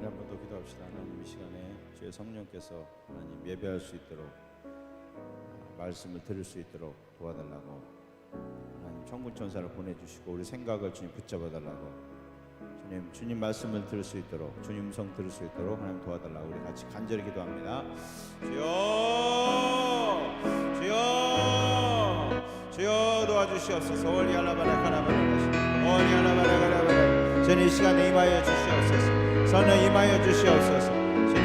한 번 더 기도합시다. 하나님, 이 시간에 주의 성령께서 하나님 예배할 수 있도록 말씀을 들을 수 있도록 도와달라고, 하나님 천군 천사를 보내주시고 우리 생각을 주님 붙잡아달라고, 주님 말씀을 들을 수 있도록, 주님 음성 들을 수 있도록 하나님 도와달라고 우리 같이 간절히 기도합니다. 주여, 주여, 주여 도와주시옵소서. 올리알라바라카라바라시, 주님 이 시간에 임하여 주시옵소서. 선을 임하여 주시옵소서. 주님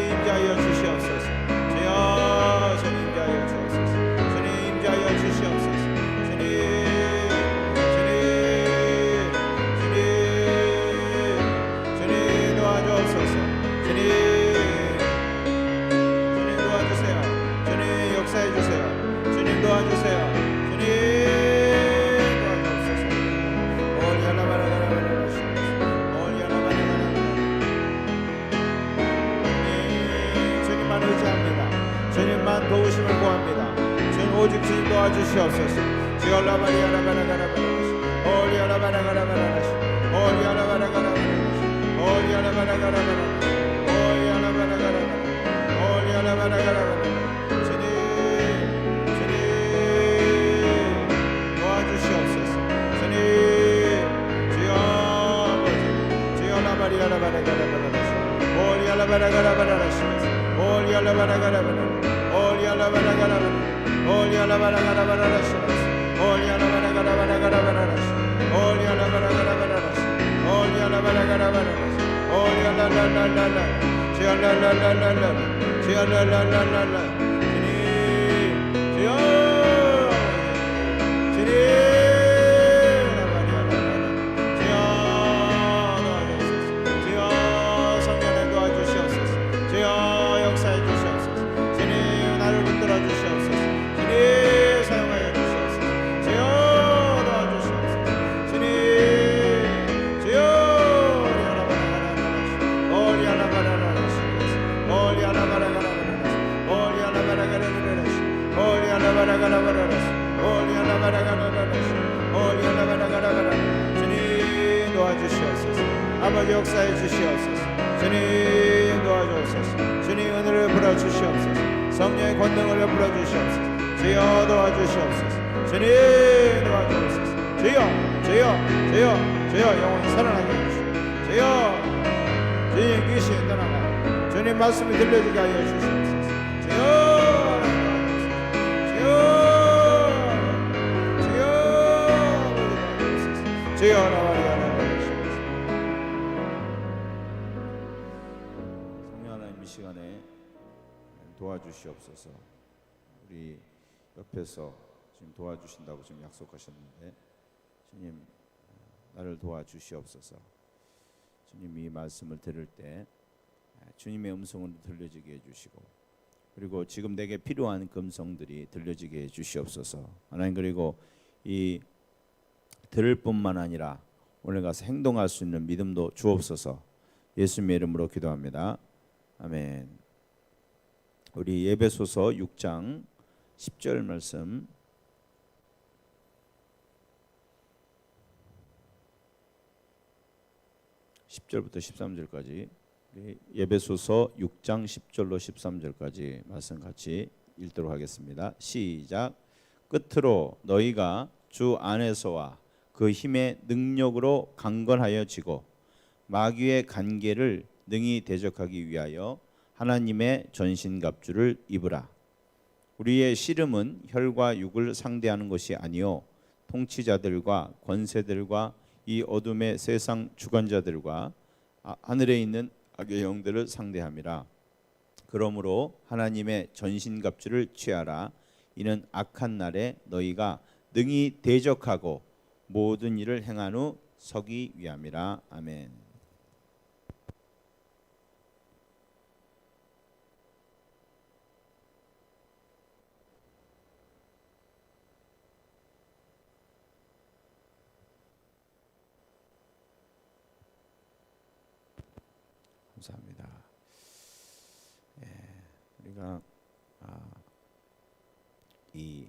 임자하여 주시옵소서. 주여, 주님 임자하여 주옵소서. 주님 임자하여 주시옵소서. 주님 도와주옵소서. 주님 도와주세요. 주님 역사해 주세요. 주님 도와주세요. 주님 도와주옵소서. 주님만 의지합니다. 주님만 도우심을 구합니다. 주님 오직 주님 도와주시옵소서. 지올라바리아라바라가라바라시, 올리아라바라가라바라시, 올리아라바라가라바라시, 올리아라바라가라바라시, 올리아라바라가라바라시, 주님 도와주시옵소서. 주님 주여 아버지, 지올라바리아라바라가라바라시, 올리아라바라가라바라시, 올리아라바라가라바라시, 올리아라바라가라바라시, 올리아라바라가라바라시, 올리아라바라가라바라시, 올리아라바라가라바라시, 올리아라바라가라바라시, 올리아라라라라라, 지알라라라라라, 지알라라라라라, 주님 주여, 주님 주여 도와주시옵소서. 주여 성령을 도와주시옵소서. 주여 역사해 주시옵소서. 주님 나를 붙들어 주시옵소서. 주님 사용하여 주시옵소서. 주여 도와주시옵소서. 주님 주여, 올리아라바라가라시, 올리아라바라가라시, 올리아라바라가라시, 올리아라바라가라시, 올리아라바라가라시, 올리아라바라가라시, 주님 도와주시옵소서. 아버지 역사해 주시옵소서. 주님 도와주옵소서. 주님 은혜를 부어 주시옵소서. 성령의 권능을 부어 주시옵소서. 주여 도와주시옵소서. 주님 도와주옵소서. 주여, 주여, 주여, 주여 영원히 살아나게 해주시옵소서. 주여, 주님 귀신 떠나가 주님 말씀이 들려지게 하여 주시옵소서. 주여, 주여, 주여, 주여 나와리아라. 성령 하나님, 이 시간에 도와주시옵소서. 우리 옆에서 지금 도와주신다고 지금 약속하셨는데, 주님 나를 도와주시옵소서. 주님 이 말씀을 들을 때 주님의 음성으로 들려지게 해주시고, 그리고 지금 내게 필요한 음성들이 들려지게 해주시옵소서. 하나님, 그리고 이 들을 뿐만 아니라 오늘 가서 행동할 수 있는 믿음도 주옵소서. 예수님의 이름으로 기도합니다. 아멘. 우리 에베소서 6장 10절 말씀, (10절부터) (13절까지) 에베소서 6장 10절로 13절까지 말씀 같이 읽도록 하겠습니다. 시작. 끝으로 너희가 주 안에서와 그 힘의 능력으로 강건하여 지고 마귀의 간계를 능히 대적하기 위하여 하나님의 전신갑주를 입으라. 우리의 씨름은 혈과 육을 상대하는 것이 아니요 통치자들과 권세들과 이 어둠의 세상 주관자들과 하늘에 있는 악의 영들을 상대함이라. 그러므로 하나님의 전신갑주를 취하라. 이는 악한 날에 너희가 능히 대적하고 모든 일을 행한 후 서기 위함이라. 아멘. 감사합니다. 우리가 이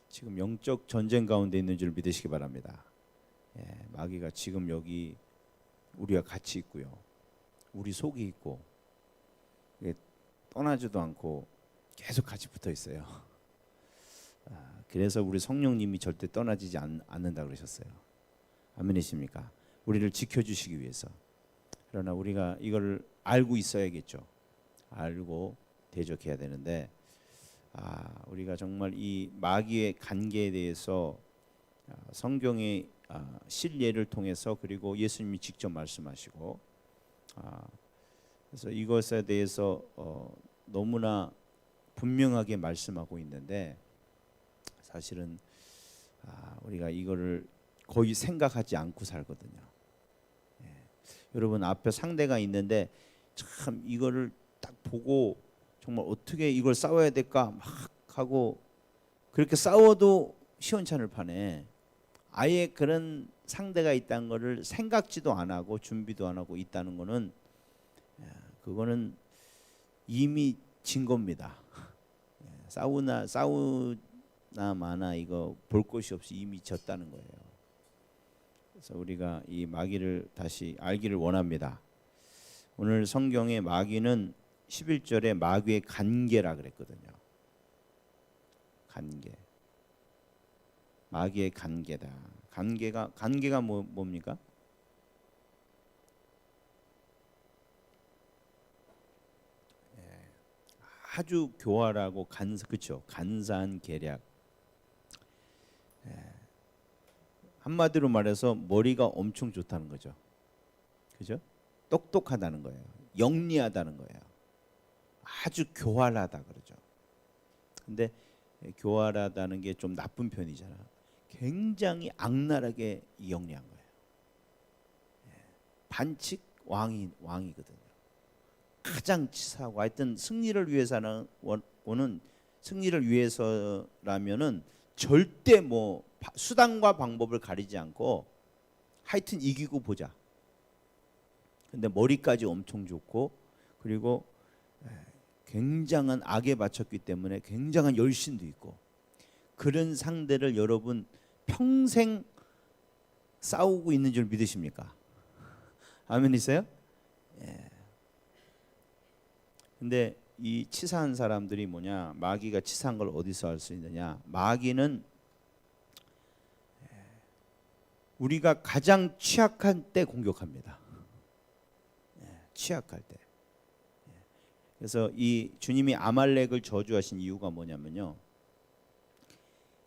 지금 영적 전쟁 가운데 있는 줄 믿으시기 바랍니다. 마귀가 지금 여기 우리와 같이 있고요. 우리 속에 있고 떠나지도 않고 계속 같이 붙어 있어요. 그래서 우리 성령님이 절대 떠나지지 않는다 그러셨어요. 아멘이십니까? 우리를 지켜주시기 위해서. 그러나 우리가 이걸 알고 있어야겠죠. 알고 대적해야 되는데 우리가 정말 이 마귀의 관계에 대해서 성경의 실례를 통해서 그리고 예수님이 직접 말씀하시고 그래서 이것에 대해서 너무나 분명하게 말씀하고 있는데 사실은 우리가 이거를 거의 생각하지 않고 살거든요. 여러분 앞에 상대가 있는데 참 이거를 딱 보고 정말 어떻게 이걸 싸워야 될까 막 하고 그렇게 싸워도 시원찮을 판에 아예 그런 상대가 있다는 것을 생각지도 안 하고 준비도 안 하고 있다는 거는 그거는 이미 진 겁니다. 싸우나 마나 이거 볼 것이 없이 이미 졌다는 거예요. 그래서 우리가 이 마귀를 다시 알기를 원합니다. 오늘 성경의 마귀는 11절에 마귀의 관계라 그랬거든요. 관계. 마귀의 관계다. 관계가 뭡니까? 아주 교활하고 그렇죠. 간사한 계략. 한마디로 말해서 머리가 엄청 좋다는 거죠. 그죠? 똑똑하다는 거예요. 영리하다는 거예요. 아주 교활하다 그러죠. 근데 교활하다는 게 좀 나쁜 편이잖아. 굉장히 악랄하게 영리한 거예요. 반칙 왕이거든요. 가장 치사하고 하여튼 승리를 위해서는 승리를 위해서라면은 절대 뭐 수단과 방법을 가리지 않고 하여튼 이기고 보자. 근데 머리까지 엄청 좋고 그리고 굉장한 악에 맞췄기 때문에 굉장한 열심도 있고 그런 상대를 여러분 평생 싸우고 있는 줄 믿으십니까? 아멘이세요? 예. 근데 이 치사한 사람들이 뭐냐? 마귀가 치사한 걸 어디서 알 수 있느냐? 마귀는 우리가 가장 취약할 때 공격합니다. 취약할 때. 그래서 이 주님이 아말렉을 저주하신 이유가 뭐냐면요.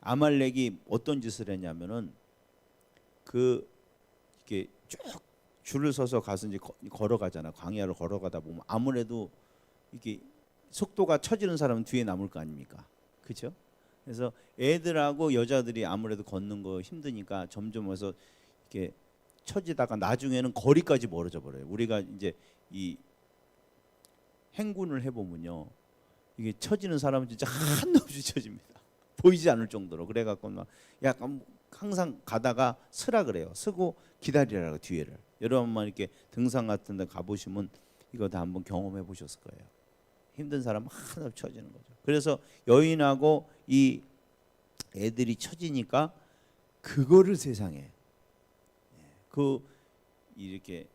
아말렉이 어떤 짓을 했냐면은 이렇게 쭉 줄을 서서 가서 이제 걸어가잖아. 광야를 걸어가다 보면 아무래도 이게 속도가 처지는 사람은 뒤에 남을 거 아닙니까? 그렇죠? 그래서 애들하고 여자들이 아무래도 걷는 거 힘드니까 점점 와서 이렇게 처지다가 나중에는 거리까지 멀어져 버려요. 우리가 이제 이 행군을 해보면요, 이게 처지는 사람은 진짜 한도 없이 처집니다. 보이지 않을 정도로. 그래갖고 막 약간 항상 가다가 서라 그래요. 서고 기다리라고 뒤에를. 여러분만 이렇게 등산 같은데 가보시면 이거 다 한번 경험해 보셨을 거예요. 힘든 사람 하나 없이 처지는 거죠. 그래서 여인하고 이 애들이 처지니까 그거를 세상에 이렇게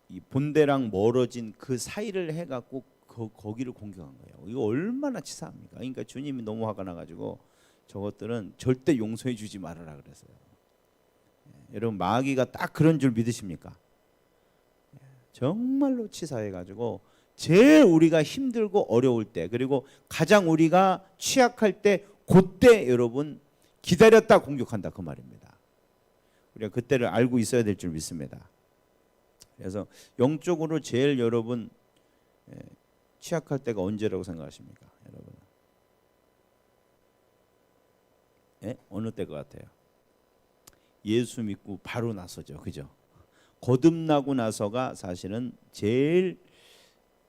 이 본대랑 멀어진 그 사이를 해갖고 거기를 공격한 거예요. 이거 얼마나 치사합니까? 그러니까 주님이 너무 화가 나가지고 저것들은 절대 용서해 주지 말아라 그랬어요. 여러분 마귀가 딱 그런 줄 믿으십니까? 정말로 치사해가지고 제일 우리가 힘들고 어려울 때 그리고 가장 우리가 취약할 때 그때 여러분 기다렸다 공격한다 그 말입니다. 우리가 그때를 알고 있어야 될 줄 믿습니다. 그래서 영적으로 제일 여러분 취약할 때가 언제라고 생각하십니까? 여러분 어느 때것 같아요? 예수 믿고 바로 나서죠. 그죠? 거듭나고 나서가 사실은 제일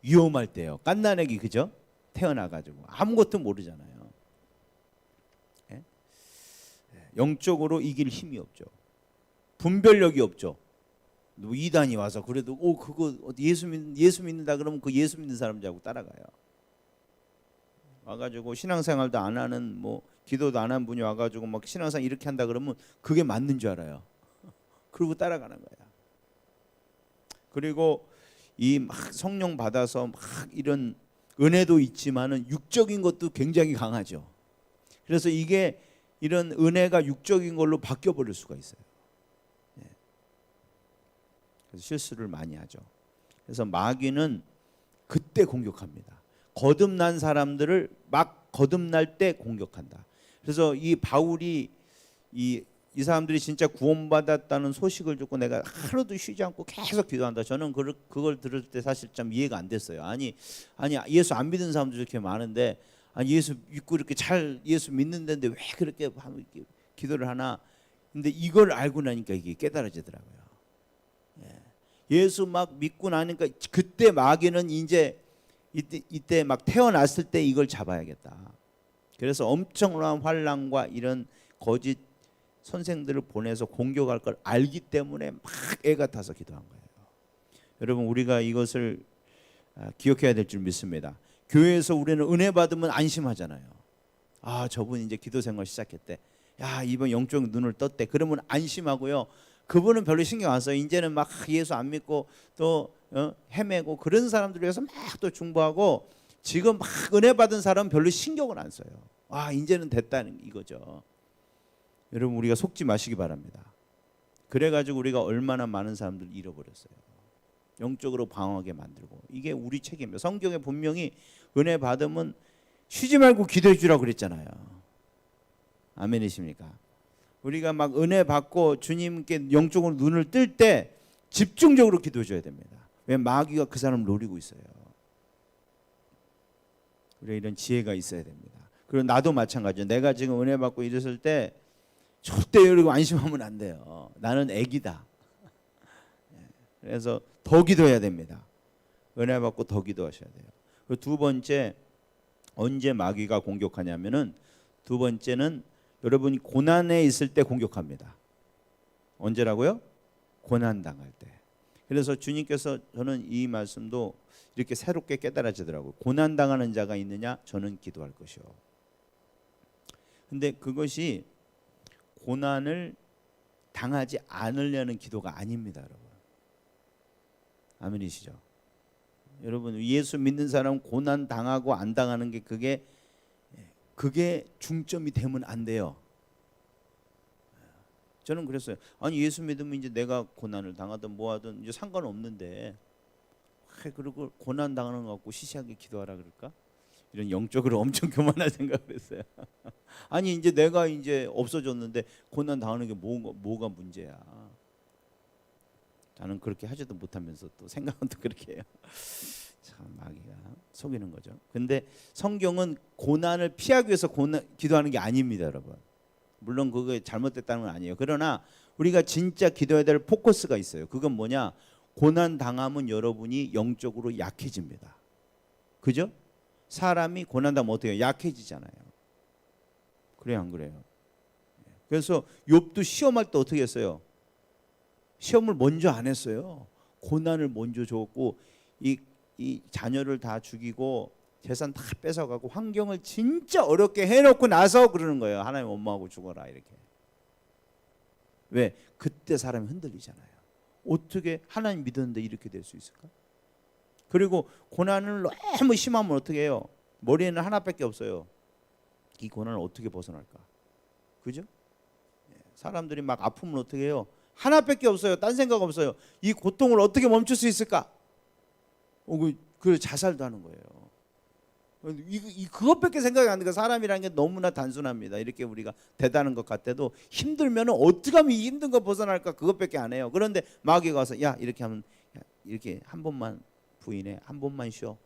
위험할 때예요. 갓난아기 그죠? 태어나가지고 아무것도 모르잖아요. 영적으로 이길 힘이 없죠. 분별력이 없죠. 이단이 와서 그래도 그거 예수 믿는다 그러면 그 예수 믿는 사람 자고 따라가요. 와가지고 신앙생활도 안 하는 뭐 기도도 안 한 분이 와가지고 막 신앙생활 이렇게 한다 그러면 그게 맞는 줄 알아요. 그러고 따라가는 거야. 그리고 이 막 성령 받아서 막 이런 은혜도 있지만은 육적인 것도 굉장히 강하죠. 그래서 이게 이런 은혜가 육적인 걸로 바뀌어 버릴 수가 있어요. 그래서 실수를 많이 하죠. 그래서 마귀는 그때 공격합니다. 거듭난 사람들을 막 거듭날 때 공격한다. 그래서 이 바울이 이 사람들이 진짜 구원받았다는 소식을 듣고 내가 하루도 쉬지 않고 계속 기도한다. 저는 그걸 들을 때 사실 좀 이해가 안 됐어요. 아니 예수 안 믿는 사람들 이렇게 많은데 아니 예수 믿고 이렇게 잘 예수 믿는 데인데 왜 그렇게 기도를 하나? 근데 이걸 알고 나니까 이게 깨달아지더라고요. 예수 막 믿고 나니까 그때 마귀는 이제 이때 막 태어났을 때 이걸 잡아야겠다. 그래서 엄청난 환난과 이런 거짓 선생들을 보내서 공격할 걸 알기 때문에 막 애가 타서 기도한 거예요. 여러분 우리가 이것을 기억해야 될 줄 믿습니다. 교회에서 우리는 은혜 받으면 안심하잖아요. 아 저분 이제 기도 생활 시작했대. 야 이번 영적 눈을 떴대. 그러면 안심하고요. 그분은 별로 신경 안 써요. 이제는 막 예수 안 믿고 또 헤매고 그런 사람들 위해서 막 또 중보하고 지금 막 은혜 받은 사람은 별로 신경을 안 써요. 아 이제는 됐다는 이거죠. 여러분 우리가 속지 마시기 바랍니다. 그래가지고 우리가 얼마나 많은 사람들 잃어버렸어요. 영적으로 방황하게 만들고 이게 우리 책임이에요. 성경에 분명히 은혜 받으면 쉬지 말고 기도해 주라고 그랬잖아요. 아멘이십니까? 우리가 막 은혜 받고 주님께 영적으로 눈을 뜰 때 집중적으로 기도해 줘야 됩니다. 왜 마귀가 그 사람을 노리고 있어요. 우리가 이런 지혜가 있어야 됩니다. 그리고 나도 마찬가지예요. 내가 지금 은혜 받고 이랬을 때 절대 이러고 안심하면 안 돼요. 나는 애기다. 그래서 더 기도해야 됩니다. 은혜 받고 더 기도하셔야 돼요. 그리고 두 번째 언제 마귀가 공격하냐면은 두 번째는 여러분이 고난에 있을 때 공격합니다. 언제라고요? 고난 당할 때. 그래서 주님께서 저는 이 말씀도 이렇게 새롭게 깨달아지더라고요. 고난 당하는 자가 있느냐? 저는 기도할 것이요. 근데 그것이 고난을 당하지 않으려는 기도가 아닙니다, 여러분. 아멘이시죠? 여러분 예수 믿는 사람은 고난 당하고 안 당하는 게 그게 중점이 되면 안 돼요. 저는 그랬어요. 아니 예수 믿으면 이제 내가 고난을 당하든 뭐하든 이제 상관없는데 그리고 고난 당하는 거 갖고 시시하게 기도하라 그럴까? 이런 영적으로 엄청 교만한 생각을 했어요. 아니 이제 내가 이제 없어졌는데 고난 당하는 게 뭐가 문제야? 저는 그렇게 하지도 못하면서 또 생각은 또 그렇게 해요. 참 마귀가 속이는 거죠. 근데 성경은 고난을 피하기 위해서 기도하는 게 아닙니다, 여러분. 물론 그게 잘못됐다는 건 아니에요. 그러나 우리가 진짜 기도해야 될 포커스가 있어요. 그건 뭐냐? 고난 당하면 여러분이 영적으로 약해집니다. 그죠? 사람이 고난 당하면 어떻게 해요? 약해지잖아요. 그래요, 안 그래요? 그래서 욥도 시험할 때 어떻게 했어요? 시험을 먼저 안 했어요. 고난을 먼저 줬고 이 자녀를 다 죽이고 재산 다 뺏어가고 환경을 진짜 어렵게 해놓고 나서 그러는 거예요. 하나님 엄마하고 죽어라 이렇게. 왜? 그때 사람이 흔들리잖아요. 어떻게 하나님 믿었는데 이렇게 될 수 있을까? 그리고 고난을 너무 심하면 어떻게 해요? 머리에는 하나밖에 없어요. 이 고난을 어떻게 벗어날까? 그죠? 사람들이 막 아프면 어떻게 해요? 하나밖에 없어요. 딴 생각 없어요. 이 고통을 어떻게 멈출 수 있을까? 그 자살도 하는 거예요. 그것밖에 생각이 안 드니까 사람이라는 게 너무나 단순합니다. 이렇게 우리가 대단한 것 같아도 힘들면 어떻게 하면 이 힘든 거 벗어날까? 그것밖에 안 해요. 그런데 마귀가 와서 야 이렇게 하면 야, 이렇게 한 번만 부인해, 한 번만 쉬어,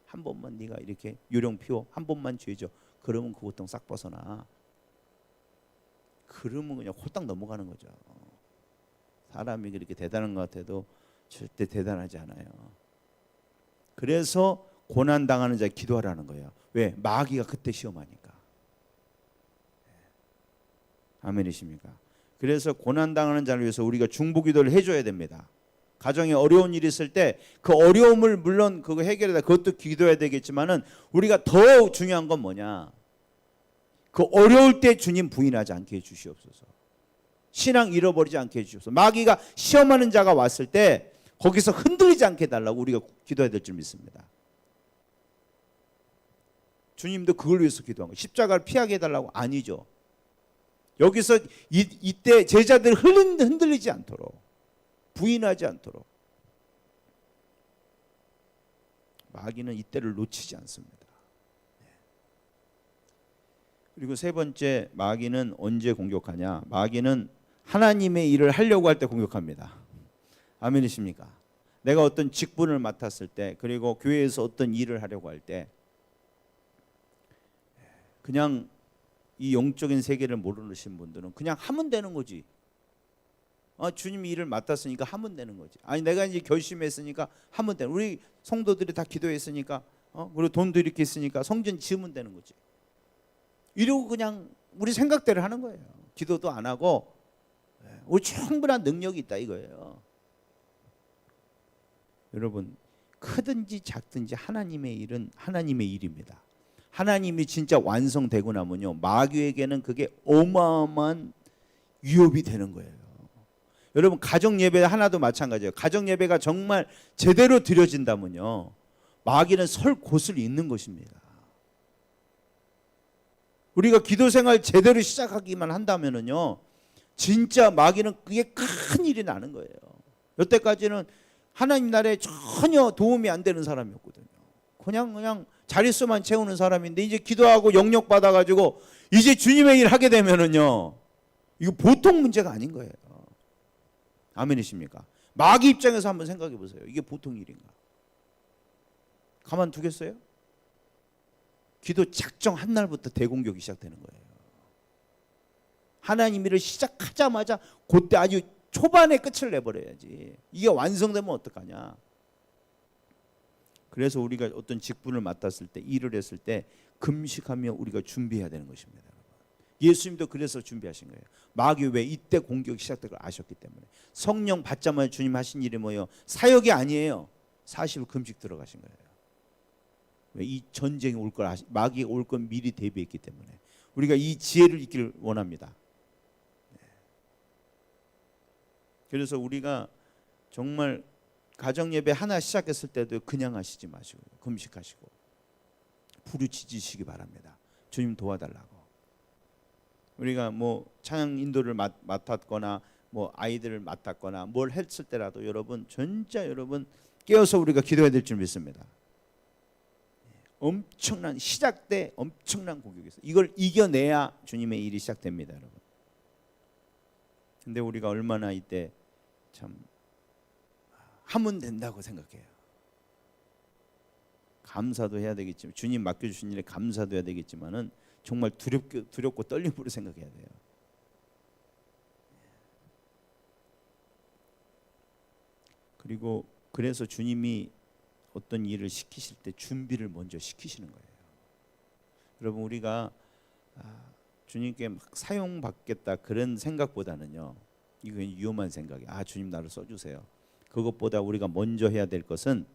한 번만 네가 이렇게 요령 피워, 한 번만 죄져. 그러면 그 고통 싹 벗어나. 그러면 그냥 홀딱 넘어가는 거죠. 사람이 그렇게 대단한 것 같아도 절대 대단하지 않아요. 그래서 고난 당하는 자에 기도하라는 거예요. 왜? 마귀가 그때 시험하니까. 아멘이십니까? 그래서 고난 당하는 자를 위해서 우리가 중보기도를 해줘야 됩니다. 가정에 어려운 일이 있을 때 그 어려움을 물론 그거 해결해다 그것도 기도해야 되겠지만은 우리가 더 중요한 건 뭐냐? 그 어려울 때 주님 부인하지 않게 해주시옵소서. 신앙 잃어버리지 않게 해주시옵소서. 마귀가 시험하는 자가 왔을 때 거기서 흔들리지 않게 해달라고 우리가 기도해야 될 줄 믿습니다. 주님도 그걸 위해서 기도한 거예요. 십자가를 피하게 해달라고? 아니죠. 여기서 이때 제자들 흔들리지 않도록, 부인하지 않도록. 마귀는 이때를 놓치지 않습니다. 그리고 세 번째, 마귀는 언제 공격하냐? 마귀는 하나님의 일을 하려고 할 때 공격합니다. 아멘이십니까? 내가 어떤 직분을 맡았을 때, 그리고 교회에서 어떤 일을 하려고 할 때, 그냥 이 영적인 세계를 모르신 분들은 그냥 하면 되는 거지. 주님이 일을 맡았으니까 하면 되는 거지. 아니, 내가 이제 결심했으니까 하면 되는. 우리 성도들이 다 기도했으니까, 그리고 돈도 이렇게 있으니까 성전 지으면 되는 거지. 이러고 그냥 우리 생각대로 하는 거예요. 기도도 안 하고 우리 충분한 능력이 있다 이거예요. 여러분, 크든지 작든지 하나님의 일은 하나님의 일입니다. 하나님이 진짜 완성되고 나면요, 마귀에게는 그게 어마어마한 위협이 되는 거예요. 여러분, 가정 예배 하나도 마찬가지예요. 가정 예배가 정말 제대로 드려진다면요, 마귀는 설 곳을 잃는 것입니다. 우리가 기도 생활 제대로 시작하기만 한다면요, 진짜 마귀는 그게 큰 일이 나는 거예요. 여태까지는 하나님 나라에 전혀 도움이 안 되는 사람이었거든요. 그냥 자릿수만 채우는 사람인데, 이제 기도하고 영역 받아가지고 이제 주님의 일 하게 되면은요, 이거 보통 문제가 아닌 거예요. 아멘이십니까? 마귀 입장에서 한번 생각해 보세요. 이게 보통 일인가? 가만두겠어요? 기도 작정한 날부터 대공격이 시작되는 거예요. 하나님 일을 시작하자마자 그때 아주 초반에 끝을 내버려야지. 이게 완성되면 어떡하냐? 그래서 우리가 어떤 직분을 맡았을 때, 일을 했을 때 금식하며 우리가 준비해야 되는 것입니다. 예수님도 그래서 준비하신 거예요. 마귀 왜 이때 공격이 시작될 걸 아셨기 때문에. 성령 받자마자 주님 하신 일이 뭐예요? 사역이 아니에요. 40일 금식 들어가신 거예요. 왜? 이 전쟁이 올 걸 마귀가 올 건 미리 대비했기 때문에. 우리가 이 지혜를 잊기를 원합니다. 그래서 우리가 정말 가정 예배 하나 시작했을 때도 그냥 하시지 마시고 금식하시고 부르짖으시기 바랍니다. 주님 도와달라고. 우리가 뭐 찬양 인도를 맡았거나 뭐 아이들을 맡았거나 뭘 했을 때라도 여러분, 진짜 여러분 깨어서 우리가 기도해야 될 줄 믿습니다. 엄청난 시작 때 엄청난 공격이 있어요. 이걸 이겨내야 주님의 일이 시작됩니다, 여러분. 근데 우리가 얼마나 이때 참 하면 된다고 생각해요. 감사도 해야 되겠지만, 주님 맡겨주신 일에 감사도 해야 되겠지만은 정말 두렵고 떨림으로 생각해야 돼요. 그리고 그래서 주님이 어떤 일을 시키실 때 준비를 먼저 시키시는 거예요. 여러분, 우리가 주님께 막 사용받겠다 그런 생각보다는요, 이건 위험한 생각이에요. 주님 나를 써주세요. 그것보다 우리가 먼저 해야 될 것은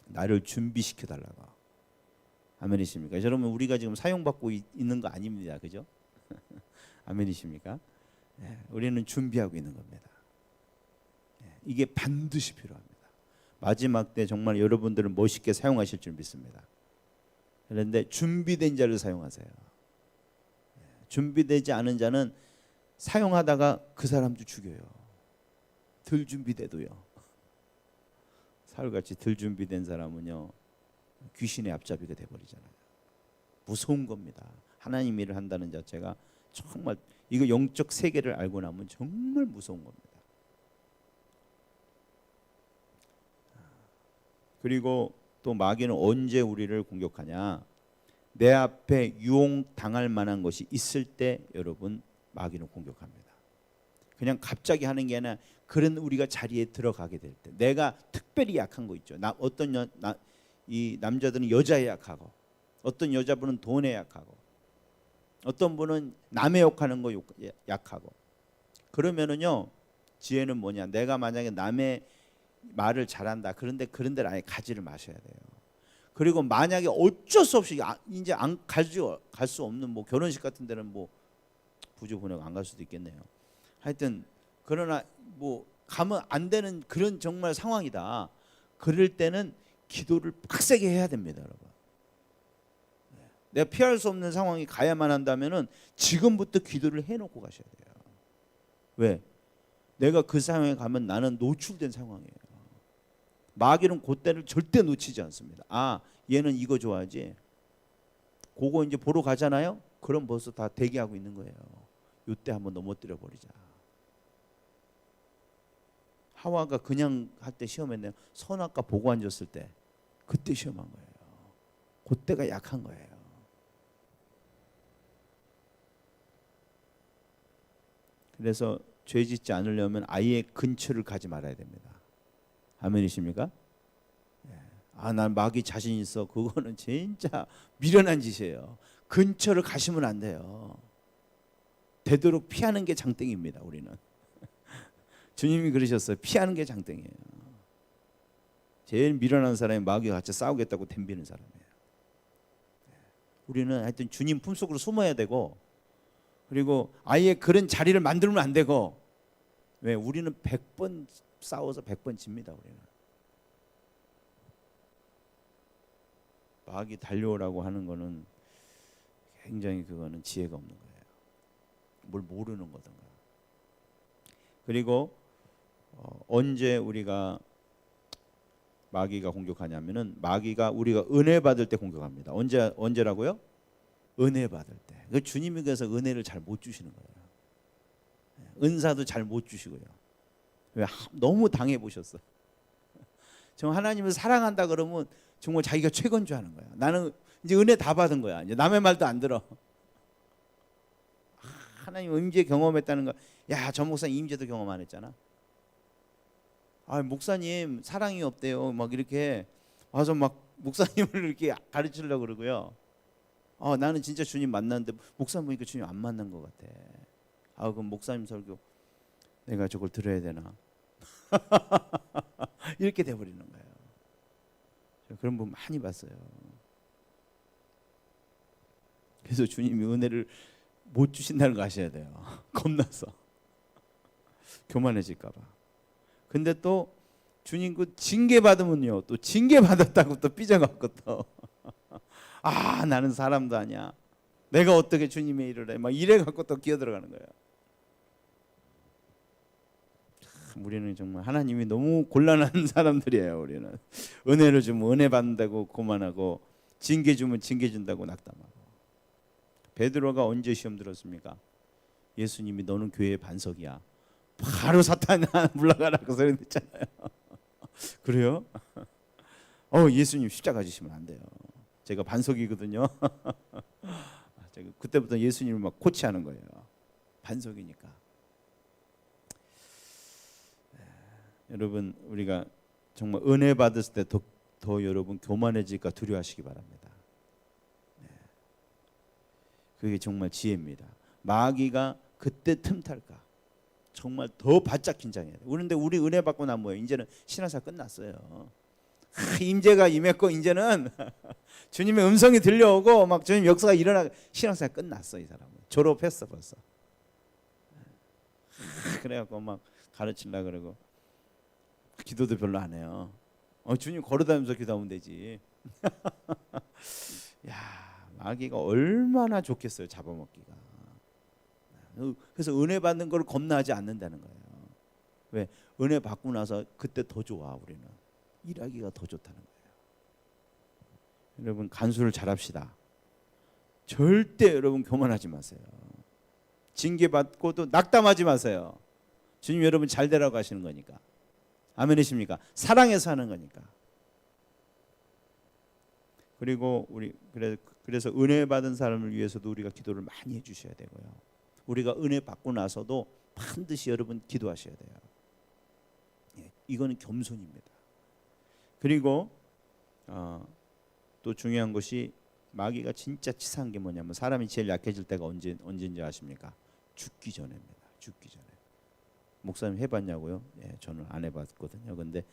나를 준비시켜 달라고. 아멘이십니까? 여러분, 우리가 지금 사용받고 있는 거 아닙니다, 그죠? 아멘이십니까? 우리는 준비하고 있는 겁니다. 이게 반드시 필요합니다. 마지막 때 정말 여러분들은 멋있게 사용하실 줄 믿습니다. 그런데 준비된 자를 사용하세요. 준비되지 않은 자는 사용하다가 그 사람도 죽여요. 덜 준비돼도요. 사울같이 덜 준비된 사람은요, 귀신의 앞잡이가 돼버리잖아요. 무서운 겁니다. 하나님 일을 한다는 자체가 정말, 이거 영적 세계를 알고 나면 정말 무서운 겁니다. 그리고 또 마귀는 언제 우리를 공격하냐? 내 앞에 유혹당할 만한 것이 있을 때 여러분, 마귀는 공격합니다. 그냥 갑자기 하는 게 아니라 그런 우리가 자리에 들어가게 될 때, 내가 특별히 약한 거 있죠. 이 남자들은 여자에 약하고, 어떤 여자분은 돈에 약하고, 어떤 분은 남의 욕하는 거 약하고. 그러면은요, 지혜는 뭐냐? 내가 만약에 남의 말을 잘한다. 그런데 그런 데를 아예 가지를 마셔야 돼요. 그리고 만약에 어쩔 수 없이 이제 안 가지고 갈 수 없는 뭐 결혼식 같은 데는 뭐 부주 보내고 안 갈 수도 있겠네요. 하여튼 그러나 뭐 가면 안 되는 그런 정말 상황이다. 그럴 때는 기도를 빡세게 해야 됩니다, 여러분. 내가 피할 수 없는 상황이 가야만 한다면은 지금부터 기도를 해놓고 가셔야 돼요. 왜? 내가 그 상황에 가면 나는 노출된 상황이에요. 마귀는 그때를 절대 놓치지 않습니다. 아, 얘는 이거 좋아하지. 그거 이제 보러 가잖아요. 그럼 벌써 다 대기하고 있는 거예요. 이때 한번 넘어뜨려 버리자. 하와가 그냥 할 때 시험했네요. 선악과 보고 앉았을 때 그때 시험한 거예요. 그때가 약한 거예요. 그래서 죄 짓지 않으려면 아예 근처를 가지 말아야 됩니다. 아멘이십니까? 아, 난 마귀 자신 있어. 그거는 진짜 미련한 짓이에요. 근처를 가시면 안 돼요. 되도록 피하는 게 장땡입니다. 우리는. 주님이 그러셨어요. 피하는 게 장땡이에요. 제일 미련한 사람이 마귀와 같이 싸우겠다고 덤비는 사람이에요. 우리는 하여튼 주님 품속으로 숨어야 되고, 그리고 아예 그런 자리를 만들면 안 되고. 왜? 우리는 100번 싸워서 100번 집니다. 우리는. 마귀 달려오라고 하는 거는 굉장히 그거는 지혜가 없는 거예요. 뭘 모르는 거든가. 그리고 언제 우리가 마귀가 공격하냐면은 마귀가 우리가 은혜 받을 때 공격합니다. 언제라고요? 은혜 받을 때. 그 주님이 그래서 은혜를 잘 못 주시는 거예요. 은사도 잘 못 주시고요. 왜? 너무 당해 보셨어. 정말 하나님을 사랑한다 그러면 정말 자기가 최고인 줄 아는 거야. 나는 이제 은혜 다 받은 거야. 이제 남의 말도 안 들어. 하나님 임재 경험했다는 거. 야, 저 목사님 임재도 경험 안 했잖아. 아, 목사님 사랑이 없대요. 막 이렇게 와서 막 목사님을 이렇게 가르치려고 그러고요. 나는 진짜 주님 만났는데 목사님 보니까 주님 안 만난 것 같아. 그럼 목사님 설교 내가 저걸 들어야 되나? 이렇게 돼버리는 거예요. 그런 분 많이 봤어요. 그래서 주님이 은혜를 못 주신다는 거 아셔야 돼요. 겁나서 교만해질까 봐. 근데 또 주님 그 징계 받으면요, 또 징계 받았다고 또 삐져갖고 또 나는 사람도 아니야. 내가 어떻게 주님의 일을 해? 막 이래 갖고 또 기어 들어가는 거예요. 우리는 정말 하나님이 너무 곤란한 사람들이에요. 우리는 은혜를 주면 은혜 받는다고 고만하고, 징계 주면 징계 준다고 낙담하고. 베드로가 언제 시험 들었습니까? 예수님이 너는 교회의 반석이야. 바로 사탄 물러가라고 소리 냈잖아요. 그래요? 예수님 십자가 지시면 안 돼요. 제가 반석이거든요. 제가 그때부터 예수님을 막 코치하는 거예요. 반석이니까. 여러분, 우리가 정말 은혜 받았을 때 더 여러분 교만해질까 두려워하시기 바랍니다. 그게 정말 지혜입니다. 마귀가 그때 틈탈까 정말 더 바짝 긴장해야 돼요. 그런데 우리 은혜 받고 나면 뭐예요? 이제는 신앙생활 끝났어요. 임재가 임했고 이제는 주님의 음성이 들려오고 막 주님 역사가 일어나, 신앙생활 끝났어. 이 사람은 졸업했어 벌써. 그래갖고 막 가르치려고 그러고 기도도 별로 안 해요. 주님 걸어다니면서 기도하면 되지. 야, 마귀가 얼마나 좋겠어요. 잡아먹기가. 그래서 은혜 받는 걸 겁나하지 않는다는 거예요. 왜? 은혜 받고 나서 그때 더 좋아. 우리는 일하기가 더 좋다는 거예요. 여러분, 간수를 잘합시다. 절대 여러분 교만하지 마세요. 징계받고도 낙담하지 마세요. 주님 여러분 잘 되라고 하시는 거니까. 아멘이십니까? 사랑해서 하는 거니까. 그리고 우리 그래서 은혜 받은 사람을 위해서도 우리가 기도를 많이 해주셔야 되고요. 우리가 은혜 받고 나서도 반드시 여러분 기도하셔야 돼요. 이거는 겸손입니다. 그리고 또 중요한 것이, 마귀가 진짜 치사한 게 뭐냐면, 사람이 제일 약해질 때가 언제인지 아십니까? 죽기 전입니다. 죽기 전에. 목사님 해봤냐고요? 저는 안 해봤거든요. 근데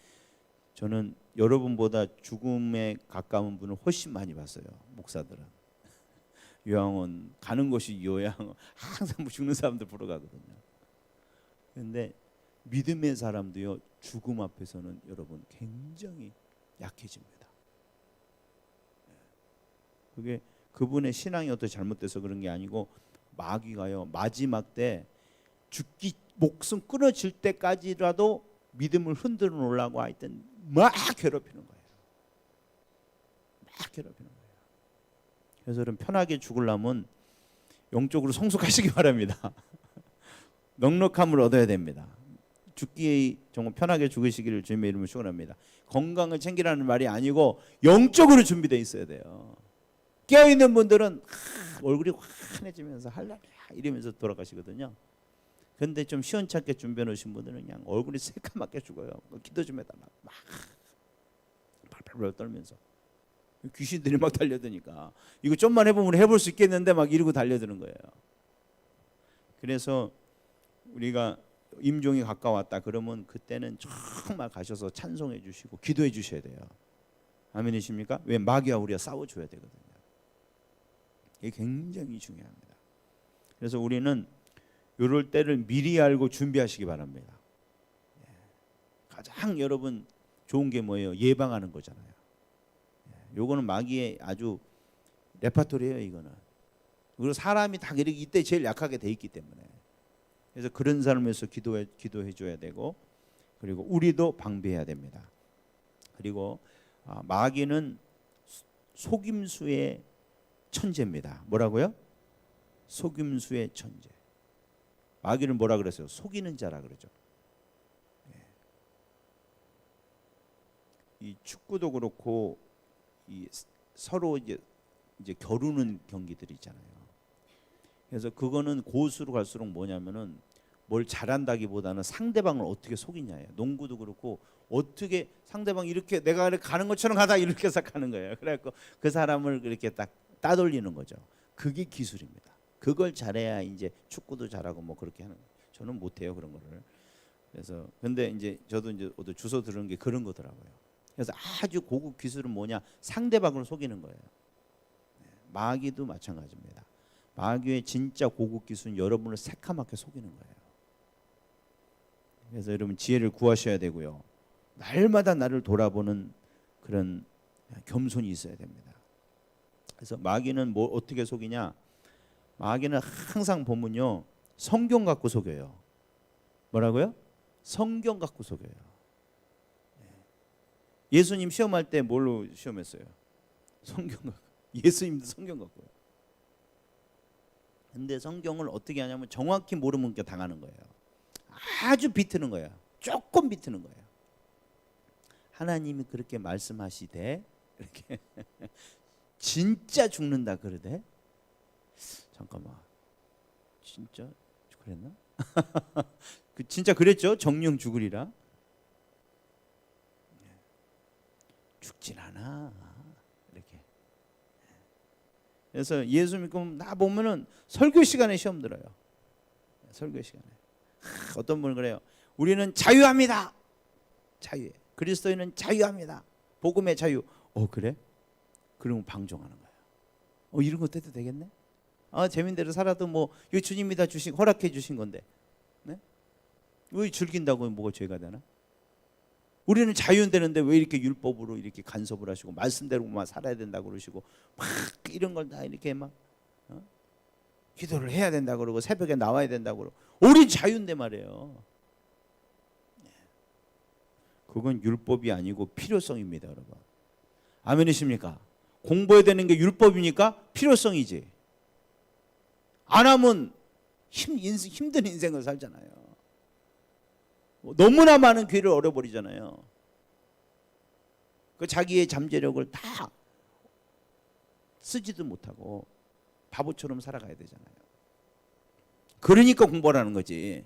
저는 여러분보다 죽음에 가까운 분을 훨씬 많이 봤어요. 목사들은. 요양원 가는 곳이 요양, 항상 죽는 사람들 보러 가거든요. 근데 믿음의 사람도요 죽음 앞에서는 여러분 굉장히 약해집니다. 그게 그분의 신앙이 어떻게 잘못돼서 그런 게 아니고 마귀가요 마지막 때 죽기 목숨 끊어질 때까지라도 믿음을 흔들어 놓으려고 하여튼 막 괴롭히는 거예요. 막 괴롭히는 거예요. 그래서 여러분 편하게 죽으려면 영적으로 성숙하시기 바랍니다. 넉넉함을 얻어야 됩니다. 죽기에 정말 편하게 죽으시기를 주님의 이름으로 축원합니다. 건강을 챙기라는 말이 아니고 영적으로 준비되어 있어야 돼요. 깨어있는 분들은 얼굴이 환해지면서 할렐루야 이러면서 돌아가시거든요. 근데 좀 시원찮게 준비해 놓으신 분들은 그냥 얼굴이 새까맣게 죽어요. 기도 좀 해달라 막 팔팔 떨면서 귀신들이 막 달려드니까 이거 좀만 해보면 해볼 수 있겠는데 막 이러고 달려드는 거예요. 그래서 우리가 임종이 가까웠다 그러면 그때는 정말 가셔서 찬송해 주시고 기도해 주셔야 돼요. 아멘이십니까? 왜 마귀와 우리가 싸워줘야 되거든요. 이게 굉장히 중요합니다. 그래서 우리는 이럴 때를 미리 알고 준비하시기 바랍니다. 가장 여러분 좋은 게 뭐예요? 예방하는 거잖아요. 요거는 마귀의 아주 레파토리예요. 이거는. 그리고 사람이 다 이때 제일 약하게 돼 있기 때문에 그래서 그런 사람에서 기도해 줘야 되고 그리고 우리도 방비해야 됩니다. 그리고 마귀는 속임수의 천재입니다. 뭐라고요? 속임수의 천재. 마귀는 뭐라 그랬어요? 속이는 자라 그러죠. 이 축구도 그렇고 이 서로 이제 겨루는 경기들이 있잖아요. 그래서 그거는 고수로 갈수록 뭐냐면은 뭘 잘한다기보다는 상대방을 어떻게 속이냐예요. 농구도 그렇고 어떻게 상대방 이렇게 내가 가는 것처럼 가다 이렇게 시작하는 거예요. 그래갖고 그 사람을 이렇게 딱 따돌리는 거죠. 그게 기술입니다. 그걸 잘해야 이제 축구도 잘하고 뭐 그렇게 하는 거예요. 저는 못해요 그런 거를. 그래서 근데 이제 저도 이제 주워 들은 게 그런 거더라고요. 그래서 아주 고급 기술은 뭐냐? 상대방을 속이는 거예요. 마귀도 마찬가지입니다. 마귀의 진짜 고급 기술은 여러분을 새카맣게 속이는 거예요. 그래서 여러분 지혜를 구하셔야 되고요. 날마다 나를 돌아보는 그런 겸손이 있어야 됩니다. 그래서 마귀는 뭐 어떻게 속이냐? 마귀는 항상 보면요 성경 갖고 속여요. 뭐라고요? 성경 갖고 속여요. 예수님 시험할 때 뭘로 시험했어요? 성경 갖고. 예수님도 성경 갖고요. 근데 성경을 어떻게 하냐면 정확히 모르면 당하는 거예요. 아주 비트는 거예요. 조금 비트는 거예요. 하나님이 그렇게 말씀하시되 이렇게 진짜 죽는다 그러대? 잠깐만, 진짜 그랬나? 진짜 그랬죠? 정령 죽으리라. 죽진 않아 이렇게. 그래서 예수 믿고 나 보면은 설교 시간에 시험 들어요. 설교 시간에 어떤 분은 그래요. 우리는 자유합니다. 자유해. 그리스도인은 자유합니다. 복음의 자유. 그래? 그러면 방종하는 거예요. 이런 것 해도 되겠네? 재민대로 살아도 뭐 이거 주님이 다 허락해 주신 건데, 네? 왜 즐긴다고 뭐가 죄가 되나? 우리는 자유되는데 왜 이렇게 율법으로 이렇게 간섭을 하시고 말씀대로만 살아야 된다고 그러시고 막 이런 걸 다 이렇게 막 기도를 해야 된다고 그러고 새벽에 나와야 된다고 그러고 우린 자유인데 말이에요. 그건 율법이 아니고 필요성입니다, 여러분. 아멘이십니까? 공부해야 되는 게 율법이니까 필요성이지. 안 하면 힘든 인생을 살잖아요. 너무나 많은 기회를 얻어버리잖아요. 그 자기의 잠재력을 다 쓰지도 못하고 바보처럼 살아가야 되잖아요. 그러니까 공부하라는 거지.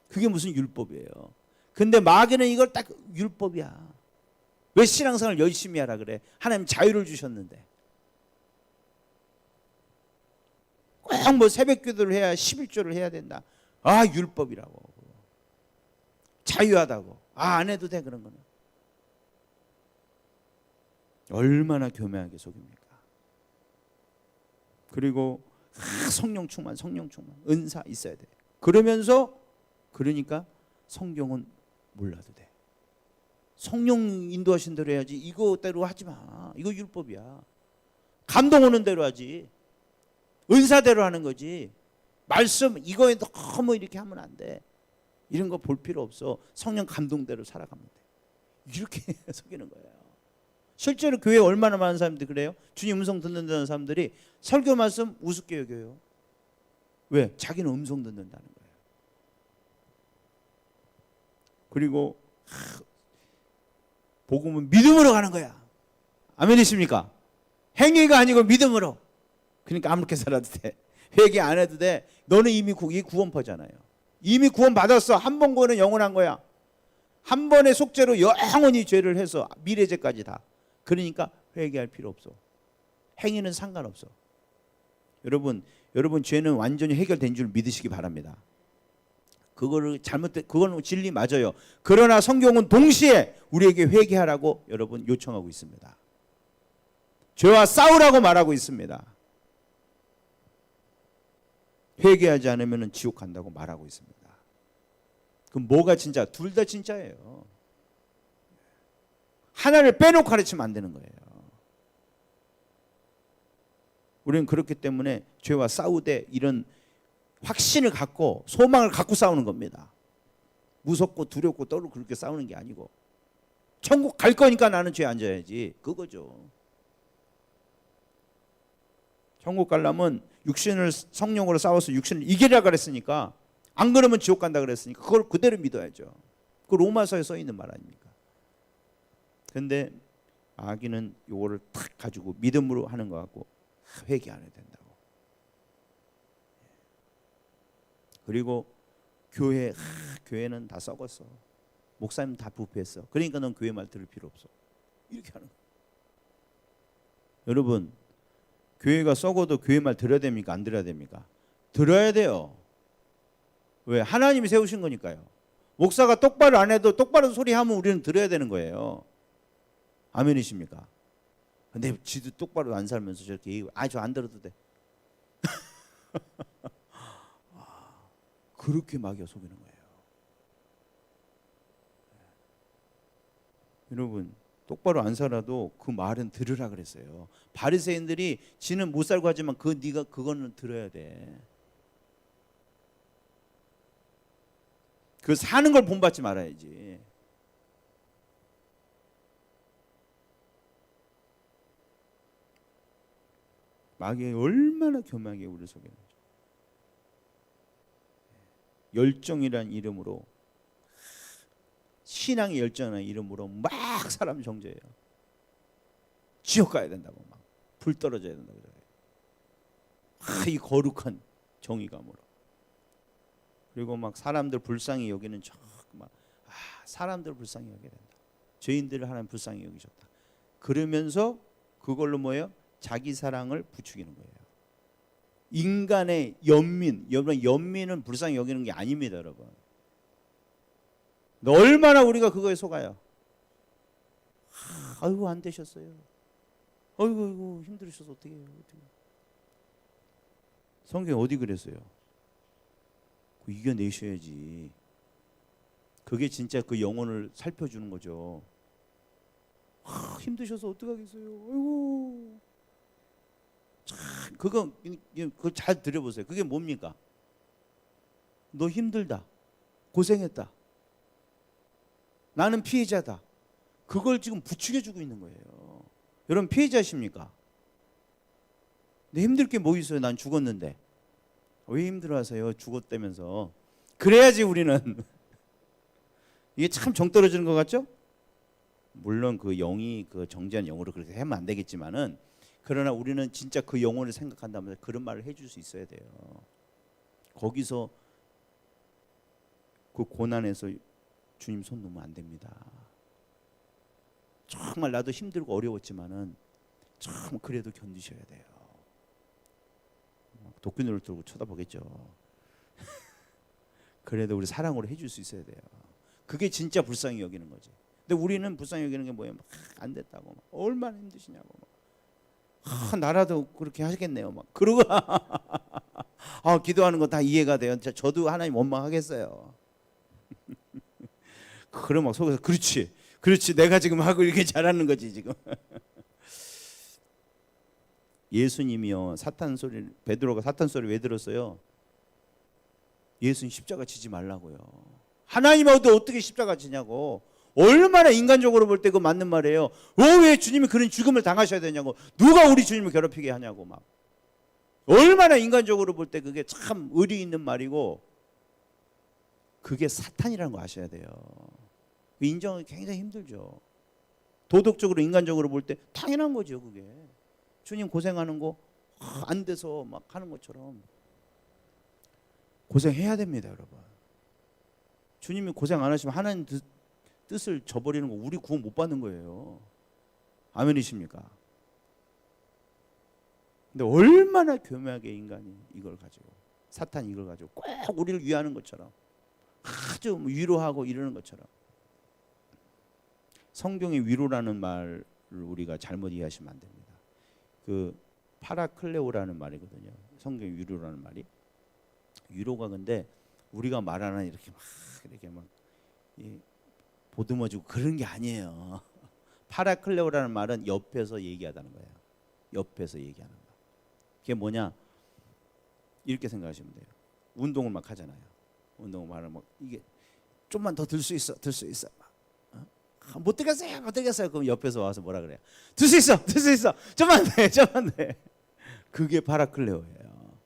그게 무슨 율법이에요. 근데 마귀는 이걸 딱 율법이야. 왜 신앙생활을 열심히 하라 그래? 하나님 자유를 주셨는데. 꼭 뭐 새벽 기도를 해야 11조를 해야 된다. 율법이라고. 자유하다고. 안 해도 돼 그런 거는. 얼마나 교묘하게 속입니까? 그리고 성령 충만, 은사 있어야 돼. 그러니까 성경은 몰라도 돼. 성령 인도하신 대로 해야지. 이거대로 하지 마. 이거 율법이야. 감동 오는 대로 하지. 은사대로 하는 거지. 말씀 이거에 너무 이렇게 하면 안 돼. 이런 거 볼 필요 없어. 성령 감동대로 살아가면 돼. 이렇게 속이는 거예요. 실제로 교회에 얼마나 많은 사람들이 그래요? 주님 음성 듣는다는 사람들이 설교 말씀 우습게 여겨요. 왜? 자기는 음성 듣는다는 거예요. 그리고 복음은 믿음으로 가는 거야. 아멘이십니까? 행위가 아니고 믿음으로. 그러니까 아무렇게 살아도 돼. 회개 안 해도 돼. 너는 이미 구원파잖아요. 이미 구원 받았어. 한 번 구원은 영원한 거야. 한 번의 속죄로 영원히 죄를 해서 미래죄까지 다. 그러니까 회개할 필요 없어. 행위는 상관없어. 여러분 죄는 완전히 해결된 줄 믿으시기 바랍니다. 그거는 진리 맞아요. 그러나 성경은 동시에 우리에게 회개하라고 여러분 요청하고 있습니다. 죄와 싸우라고 말하고 있습니다. 회개하지 않으면 지옥 간다고 말하고 있습니다. 그럼 뭐가 진짜? 둘 다 진짜예요. 하나를 빼놓고 가르치면 안 되는 거예요. 우리는 그렇기 때문에 죄와 싸우되 이런 확신을 갖고 소망을 갖고 싸우는 겁니다. 무섭고 두렵고 떨고 그렇게 싸우는 게 아니고 천국 갈 거니까 나는 죄 안 져야지. 그거죠. 천국 가려면 육신을 성령으로 싸워서 육신을 이기라 그랬으니까 안 그러면 지옥 간다 그랬으니까 그걸 그대로 믿어야죠. 그 로마서에 써 있는 말 아닙니까? 근데 마귀는 요거를 탁 가지고 믿음으로 하는 것 같고 회개 안 해야 된다고. 그리고 교회는 다 썩었어. 목사님 다 부패했어. 그러니까 넌 교회 말 들을 필요 없어. 이렇게 하는 거예요. 여러분 교회가 썩어도 교회 말 들어야 됩니까? 안 들어야 됩니까? 들어야 돼요. 왜? 하나님이 세우신 거니까요. 목사가 똑바로 안 해도 똑바로 소리하면 우리는 들어야 되는 거예요. 아멘이십니까? 근데 지도 똑바로 안 살면서 저렇게 저 안 들어도 돼. 그렇게 마귀가 속이는 거예요. 여러분 똑바로 안 살아도 그 말은 들으라 그랬어요. 바리새인들이 지는 못 살고 하지만 네가 그거는 들어야 돼. 그 사는 걸 본받지 말아야지. 마귀가 얼마나 교만하게 우리를 속이는지. 열정이란 이름으로 신앙의 열정이라는 이름으로 막 사람 정죄해요. 지옥 가야 된다고 막 불 떨어져야 된다고 그래요. 이 거룩한 정의감으로. 그리고 막 사람들 불쌍히 여기는 사람들 불쌍히 여겨야 된다. 죄인들을 하나님 불쌍히 여기셨다. 그러면서 그걸로 뭐예요? 자기 사랑을 부추기는 거예요. 인간의 연민은 불쌍히 여기는 게 아닙니다, 여러분. 얼마나 우리가 그거에 속아요. 아이고 안 되셨어요. 아이고 힘들으셔서 어떻게 해요? 성경에 어디 그랬어요? 이겨내셔야지. 그게 진짜 그 영혼을 살펴주는 거죠. 힘드셔서 어떡하겠어요? 아이고. 그거 잘 들여보세요. 그게 뭡니까? 너 힘들다. 고생했다. 나는 피해자다. 그걸 지금 부추겨주고 있는 거예요. 여러분 피해자십니까? 내 힘들 게 뭐 있어요? 난 죽었는데. 왜 힘들어하세요? 죽었다면서. 그래야지 우리는. 이게 참 정 떨어지는 것 같죠? 물론 그 영이 그 정죄한 영으로 그렇게 하면 안 되겠지만은, 그러나 우리는 진짜 그 영혼을 생각한다면 그런 말을 해줄 수 있어야 돼요. 거기서 그 고난에서 주님 손 놓으면 안 됩니다. 정말 나도 힘들고 어려웠지만은 참 그래도 견디셔야 돼요. 도끼눈을 들고 쳐다보겠죠. 그래도 우리 사랑으로 해줄 수 있어야 돼요. 그게 진짜 불쌍히 여기는 거지. 근데 우리는 불쌍히 여기는 게 뭐예요? 안 됐다고, 막 얼마나 힘드시냐고, 나라도 그렇게 하시겠네요, 막 그러고 기도하는 거 다 이해가 돼요. 저도 하나님 원망하겠어요. 그럼 막 속에서 그렇지, 그렇지, 내가 지금 하고 이렇게 잘하는 거지 지금. 예수님이요, 사탄 소리, 베드로가 사탄 소리 왜 들었어요? 예수님 십자가 지지 말라고요. 하나님 어떻게 십자가 지냐고. 얼마나 인간적으로 볼 때 그거 맞는 말이에요. 왜 주님이 그런 죽음을 당하셔야 되냐고. 누가 우리 주님을 괴롭히게 하냐고. 막 얼마나 인간적으로 볼 때 그게 참 의리 있는 말이고, 그게 사탄이라는 거 아셔야 돼요. 인정하기 굉장히 힘들죠. 도덕적으로 인간적으로 볼 때 당연한 거죠. 그게 주님 고생하는 거 안 돼서 막 하는 것처럼 고생해야 됩니다, 여러분. 주님이 고생 안 하시면 하나님 뜻을 저버리는 거, 우리 구원 못 받는 거예요. 아멘이십니까? 근데 얼마나 교묘하게 인간이 이걸 가지고, 사탄이 이걸 가지고 꼭 우리를 위하는 것처럼 아주 위로하고 이러는 것처럼. 성경의 위로라는 말을 우리가 잘못 이해하시면 안 됩니다. 그 파라클레오라는 말이거든요. 성경의 위로라는 말이. 위로가 근데 우리가 말하는 이렇게 막 보듬어주고 그런 게 아니에요. 파라클레오라는 말은 옆에서 얘기하다는 거예요. 옆에서 얘기하는 거. 그게 뭐냐? 이렇게 생각하시면 돼요. 운동을 막 하잖아요. 운동을 말하면 막 이게 좀만 더 들 수 있어, 들 수 있어. 못 들겠어요, 못 들겠어요. 그럼 옆에서 와서 뭐라 그래요? 들 수 있어, 들 수 있어. 좀만 돼, 좀만 돼. 그게 파라클레오예요.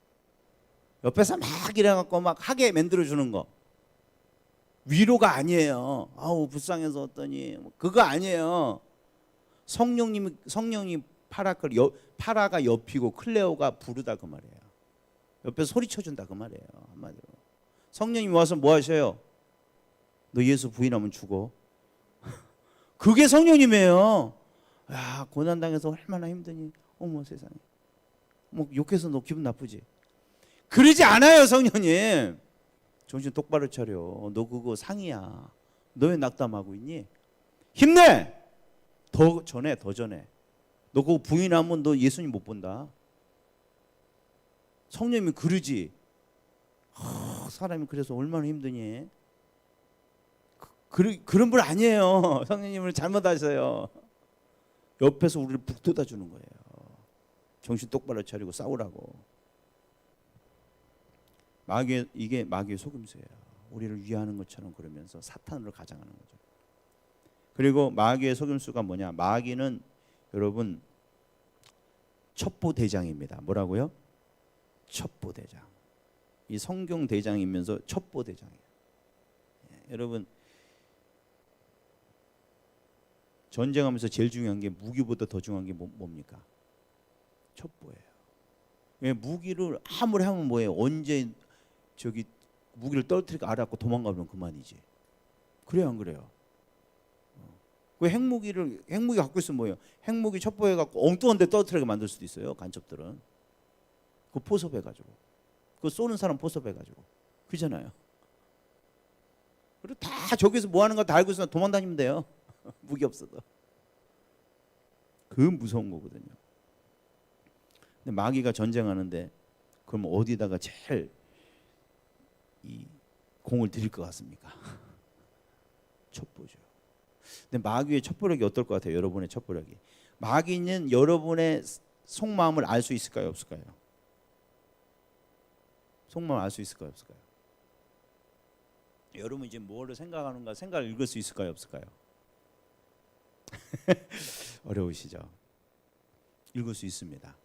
옆에서 막 이래갖고 막 하게 만들어 주는 거. 위로가 아니에요. 아우 불쌍해서 어떠니, 그거 아니에요. 성령님 파라가 옆이고 클레오가 부르다 그 말이에요. 옆에서 소리 쳐준다 그 말이에요. 한마디로. 성령님이 와서 뭐 하셔요? 너 예수 부인하면 죽어. 그게 성령님이에요. 야, 고난당해서 얼마나 힘드니. 어머 세상에. 뭐 욕해서 너 기분 나쁘지? 그러지 않아요, 성령님. 정신 똑바로 차려. 너 그거 상이야. 너 왜 낙담하고 있니? 힘내. 더 전에. 너 그거 부인하면 너 예수님 못 본다. 성령님이 그러지. 사람이 그래서 얼마나 힘드니? 그런 분 아니에요. 성령님을 잘못하셔요. 옆에서 우리를 북돋아 주는 거예요. 정신 똑바로 차리고 싸우라고. 이게 마귀의 속임수예요. 우리를 위하는 것처럼 그러면서 사탄으로 가장하는 거죠. 그리고 마귀의 속임수가 뭐냐? 마귀는 여러분 첩보대장입니다. 뭐라고요? 첩보대장. 이 성경 대장이면서 첩보대장이에요. 여러분 전쟁하면서 제일 중요한 게, 무기보다 더 중요한 게 뭡니까? 첩보예요. 왜? 무기를 아무리 하면 뭐예요? 언제 무기를 떨어뜨릴까 알았고 도망가면 그만이지. 그래요, 안 그래요? 그 핵무기 갖고 있으면 뭐예요? 핵무기 첩보해 갖고 엉뚱한 데 떨어뜨리게 만들 수도 있어요. 간첩들은. 그 포섭해 가지고. 그 쏘는 사람 포섭해 가지고. 그잖아요. 그리고 다 저기서 뭐 하는 거 다 알고 있으면 도망 다니면 돼요. 무기 없어도. 그 무서운 거거든요. 근데 마귀가 전쟁하는데 그럼 어디다가 제일 이 공을 들일 것 같습니까? 첩보죠. 근데 마귀의 첩보력이 어떨 것 같아요? 여러분의 첩보력이. 마귀는 여러분의 속마음을 알 수 있을까요? 없을까요? 속마음을 알 수 있을까요? 없을까요? 여러분 이제 뭐를 생각하는가, 생각을 읽을 수 있을까요? 없을까요? 어려우시죠? 읽을 수 있습니다.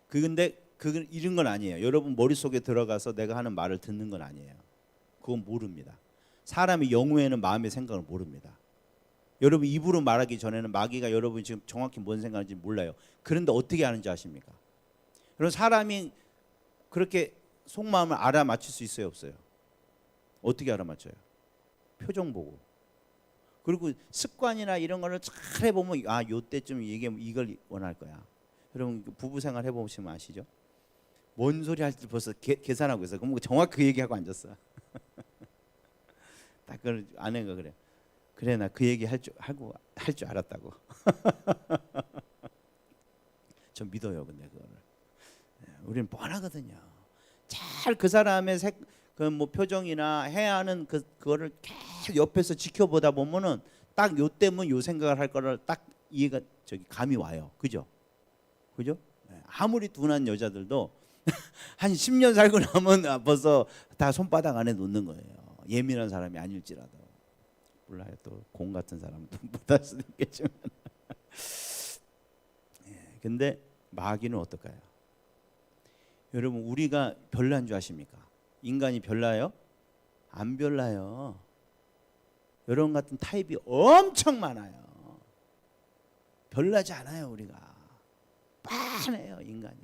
근데 그건 이런 건 아니에요. 여러분 머릿속에 들어가서 내가 하는 말을 듣는 건 아니에요. 그건 모릅니다. 사람이 영후에는 마음의 생각을 모릅니다. 여러분 입으로 말하기 전에는 마귀가 여러분이 지금 정확히 뭔 생각인지 몰라요. 그런데 어떻게 아는지 아십니까? 그런 사람이 그렇게 속마음을 알아맞힐 수 있어요, 없어요? 어떻게 알아맞혀요? 표정 보고. 그리고 습관이나 이런 거를 잘 해보면 요때쯤 이걸 원할 거야. 여러분 부부 생활 해보시면 아시죠? 뭔 소리 할 때 벌써 계산하고 있어. 그럼 정확히 그 얘기하고 앉았어. 딱 그 아내가 그래 나 그 얘기 할 줄 알았다고. 전 믿어요. 근데 그거를 우리는 뻔하거든요. 잘 그 사람의 그 뭐 표정이나 해야 하는 그거를 계속 옆에서 지켜보다 보면은 딱 요 때문 요 생각을 할 거를 딱 이해가 감이 와요. 그죠? 그죠? 아무리 둔한 여자들도 한 10년 살고 나면 벌써 다 손바닥 안에 놓는 거예요. 예민한 사람이 아닐지라도. 몰라요. 또 공 같은 사람도 못할 수도 있겠지만. 근데 마귀는 어떨까요? 여러분, 우리가 별난 줄 아십니까? 인간이 별나요? 안 별나요. 여러분 같은 타입이 엄청 많아요. 별나지 않아요. 우리가 빤해요. 인간이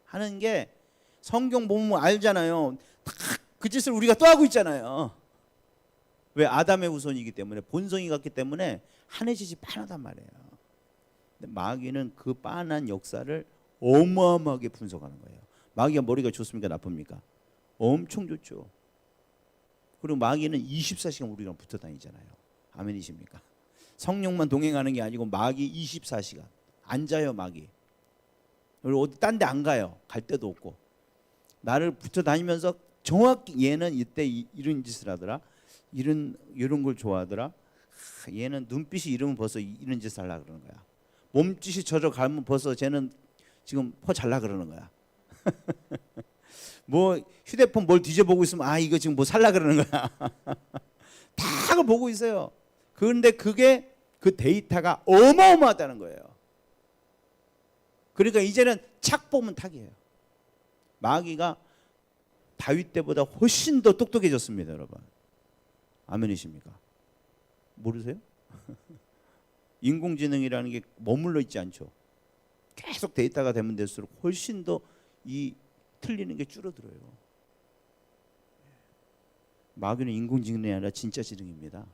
하는 게 성경 보면 알잖아요. 다 그 짓을 우리가 또 하고 있잖아요. 왜? 아담의 후손이기 때문에, 본성이 같기 때문에 하는 짓이 빤하단 말이에요. 근데 마귀는 그 빤한 역사를 어마어마하게 분석하는 거예요. 마귀가 머리가 좋습니까? 나쁩니까? 엄청 좋죠. 그리고 마귀는 24시간 우리랑 붙어 다니잖아요. 아멘이십니까? 성령만 동행하는 게 아니고 마귀 24시간 앉아요. 마귀. 그리고 어디 딴 데 안 가요. 갈 데도 없고. 나를 붙어 다니면서 정확히 얘는 이때 이런 짓을 하더라. 이런 걸 좋아하더라. 얘는 눈빛이 이러면 벌써 이런 짓을 하려고 그러는 거야. 몸짓이 저저 가면 벌써 쟤는 지금 퍼 잘라 그러는 거야. 뭐 휴대폰 뭘 뒤져보고 있으면 이거 지금 뭐 살라 그러는 거야. 다 그걸 보고 있어요. 그런데 그게 그 데이터가 어마어마하다는 거예요. 그러니까 이제는 착 보면 탁이에요. 마귀가 다윗 때보다 훨씬 더 똑똑해졌습니다. 여러분, 아멘이십니까? 모르세요? 인공지능이라는 게 머물러 있지 않죠. 계속 데이터가 되면 될수록 훨씬 더 이 틀리는 게 줄어들어요. 마귀는 인공지능이 아니라 진짜 지능입니다.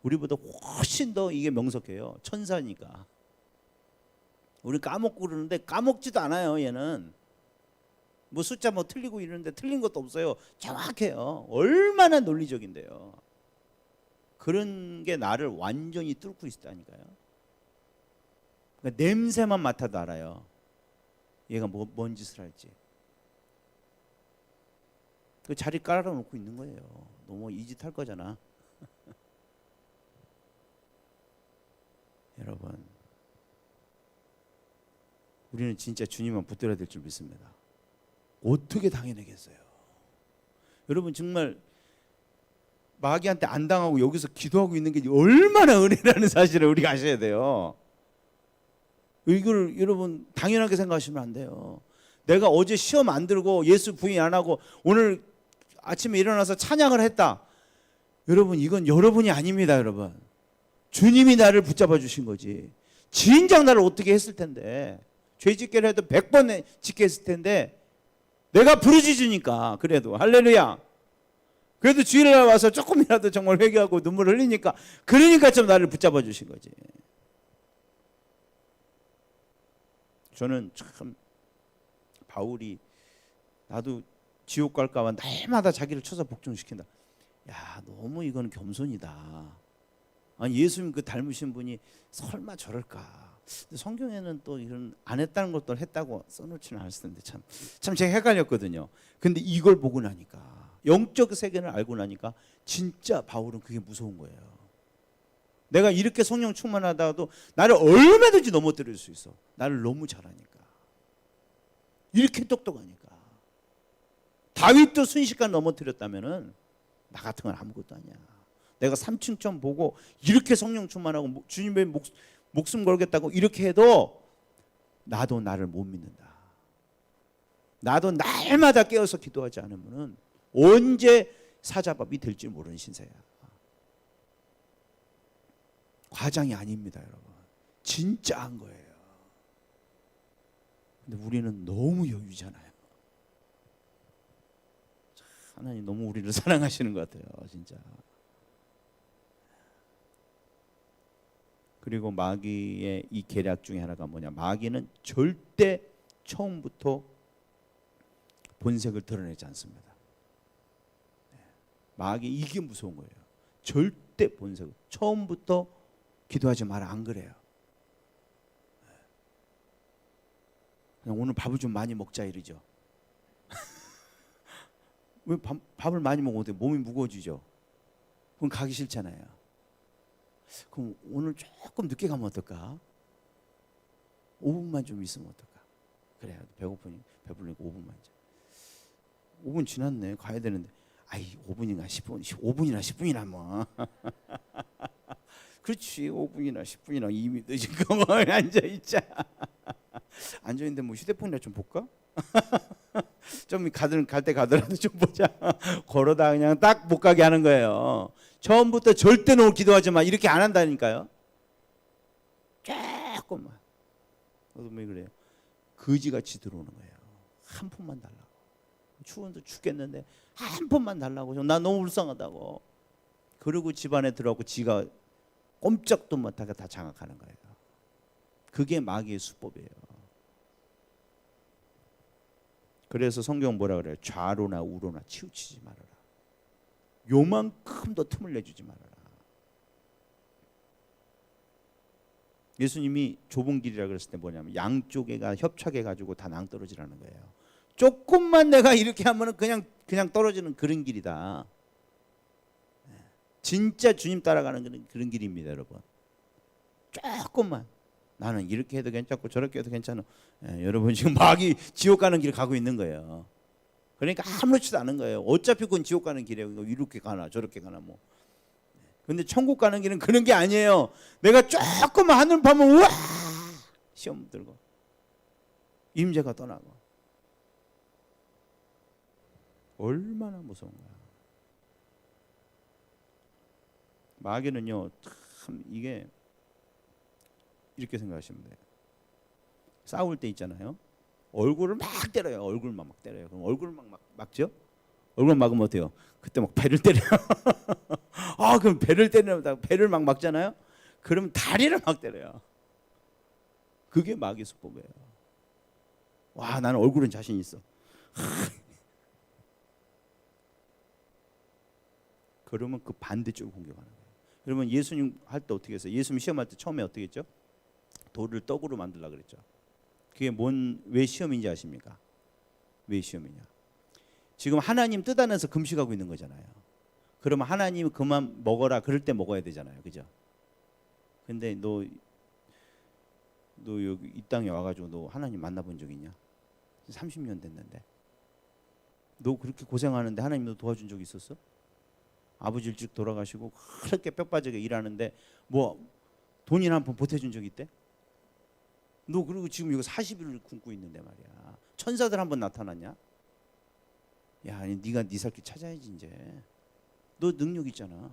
우리보다 훨씬 더 이게 명석해요. 천사니까. 우리 까먹고 그러는데 까먹지도 않아요. 얘는 뭐 숫자 뭐 틀리고 이러는데 틀린 것도 없어요. 정확해요. 얼마나 논리적인데요. 그런 게 나를 완전히 뚫고 있다니까요. 그러니까 냄새만 맡아도 알아요. 얘가 뭔 짓을 할지. 그 자리 깔아놓고 있는 거예요. 너무 이 짓 할 거잖아. 여러분, 우리는 진짜 주님만 붙들어야 될 줄 믿습니다. 어떻게 당해내겠어요? 여러분, 정말 마귀한테 안 당하고 여기서 기도하고 있는 게 얼마나 은혜라는 사실을 우리가 아셔야 돼요. 이걸 여러분 당연하게 생각하시면 안 돼요. 내가 어제 시험 안 들고 예수 부인 안 하고 오늘 아침에 일어나서 찬양을 했다. 여러분, 이건 여러분이 아닙니다. 여러분, 주님이 나를 붙잡아 주신 거지. 진작 나를 어떻게 했을 텐데, 죄 짓게를 해도 100번 짓게 했을 텐데, 내가 부르짖으니까. 그래도 할렐루야. 그래도 주일날 와서 조금이라도 정말 회개하고 눈물 흘리니까, 그러니까 좀 나를 붙잡아 주신 거지. 저는 참 바울이 나도 지옥 갈까 봐 날마다 자기를 쳐서 복종시킨다. 야, 너무 이건 겸손이다. 아니, 예수님 그 닮으신 분이 설마 저럴까? 근데 성경에는 또 이런 안 했다는 것도 했다고 써놓지는 않았을 텐데 참 제가 헷갈렸거든요. 근데 이걸 보고 나니까, 영적 세계를 알고 나니까 진짜 바울은 그게 무서운 거예요. 내가 이렇게 성령 충만하다가도 나를 얼마든지 넘어뜨릴 수 있어. 나를 너무 잘하니까. 이렇게 똑똑하니까. 다윗도 순식간 넘어뜨렸다면은 나 같은 건 아무것도 아니야. 내가 3층점 보고 이렇게 성령 충만하고 주님의 목숨 걸겠다고 이렇게 해도 나도 나를 못 믿는다. 나도 날마다 깨어서 기도하지 않으면은 언제 사자밥이 될지 모르는 신세야. 과장이 아닙니다, 여러분. 진짜 한 거예요. 근데 우리는 너무 여유잖아요. 하나님 너무 우리를 사랑하시는 것 같아요, 진짜. 그리고 마귀의 이 계략 중에 하나가 뭐냐? 마귀는 절대 처음부터 본색을 드러내지 않습니다. 마귀, 이게 무서운 거예요. 절대 본색을 처음부터 기도하지 마라, 안 그래요. 그냥 오늘 밥을 좀 많이 먹자 이러죠. 왜 밥을 많이 먹어도 몸이 무거워지죠? 그럼 가기 싫잖아요. 그럼 오늘 조금 늦게 가면 어떨까? 5분만 좀 있으면 어떨까? 그래요. 배부르니까 5분만 이제. 5분 지났네. 가야 되는데. 아이 5분이나 10분, 5분이나 10분이나 뭐. 그렇지. 5분이나 10분이나 이미 늦은 거뭐 앉아있자. 앉아있는데 뭐 휴대폰이나 좀 볼까? 좀 갈 때 가더라도 좀 보자. 걸어다 그냥 딱 못 가게 하는 거예요. 처음부터 절대 너 기도하지 마. 이렇게 안 한다니까요. 조금만. 왜 그래요? 거지같이 들어오는 거예요. 한 푼만 달라고. 추운데 죽겠는데 한 푼만 달라고. 나 너무 불쌍하다고. 그리고 집안에 들어가고 지가 꼼짝도 못하게 다 장악하는 거예요. 그게 마귀의 수법이에요. 그래서 성경 뭐라 그래요? 좌로나 우로나 치우치지 말아라. 요만큼도 틈을 내주지 말아라. 예수님이 좁은 길이라 그랬을 때 뭐냐면 양쪽에가 협착해 가지고 다 낭떠러지라는 거예요. 조금만 내가 이렇게 하면은 그냥 떨어지는 그런 길이다. 진짜 주님 따라가는 그런 길입니다, 여러분. 조금만. 나는 이렇게 해도 괜찮고 저렇게 해도 괜찮아. 여러분 지금 마귀 지옥 가는 길 가고 있는 거예요. 그러니까 아무렇지도 않은 거예요. 어차피 그건 지옥 가는 길이에요. 이렇게 가나 저렇게 가나 뭐. 근데 천국 가는 길은 그런 게 아니에요. 내가 조금만 하늘 보면 우와 시험 들고 임재가 떠나고 얼마나 무서운 거야. 마귀는요 참 이게 이렇게 생각하시면 돼요. 싸울 때 있잖아요. 얼굴을 막 때려요. 얼굴만 막 때려요. 그럼 얼굴을 막 막죠? 얼굴 막으면 어때요? 그때 막 배를 때려요. 아, 그럼 배를 때리면 배를 막 막잖아요. 그럼 다리를 막 때려요. 그게 마귀 수법이에요. 와, 나는 얼굴은 자신 있어. 그러면 그 반대쪽을 공격하는 거예요. 그러면 예수님 할 때 어떻게 했어요? 예수님 시험할 때 처음에 어떻게 했죠? 돌을 떡으로 만들려고 그랬죠. 그게 왜 시험인지 아십니까? 왜 시험이냐? 지금 하나님 뜻 안에서 금식하고 있는 거잖아요. 그러면 하나님 그만 먹어라 그럴 때 먹어야 되잖아요. 그죠? 근데 너 여기 이 땅에 와가지고 너 하나님 만나본 적 있냐? 30년 됐는데 너 그렇게 고생하는데 하나님 너 도와준 적 있었어? 아버지 일찍 돌아가시고 그렇게 뼈빠지게 일하는데 뭐 돈이나 한 푼 보태준 적 있대? 너 그리고 지금 여기 40일을 굶고 있는데 말이야. 천사들 한번 나타났냐? 야, 네가 네 살 길 찾아야지 이제. 너 능력 있잖아.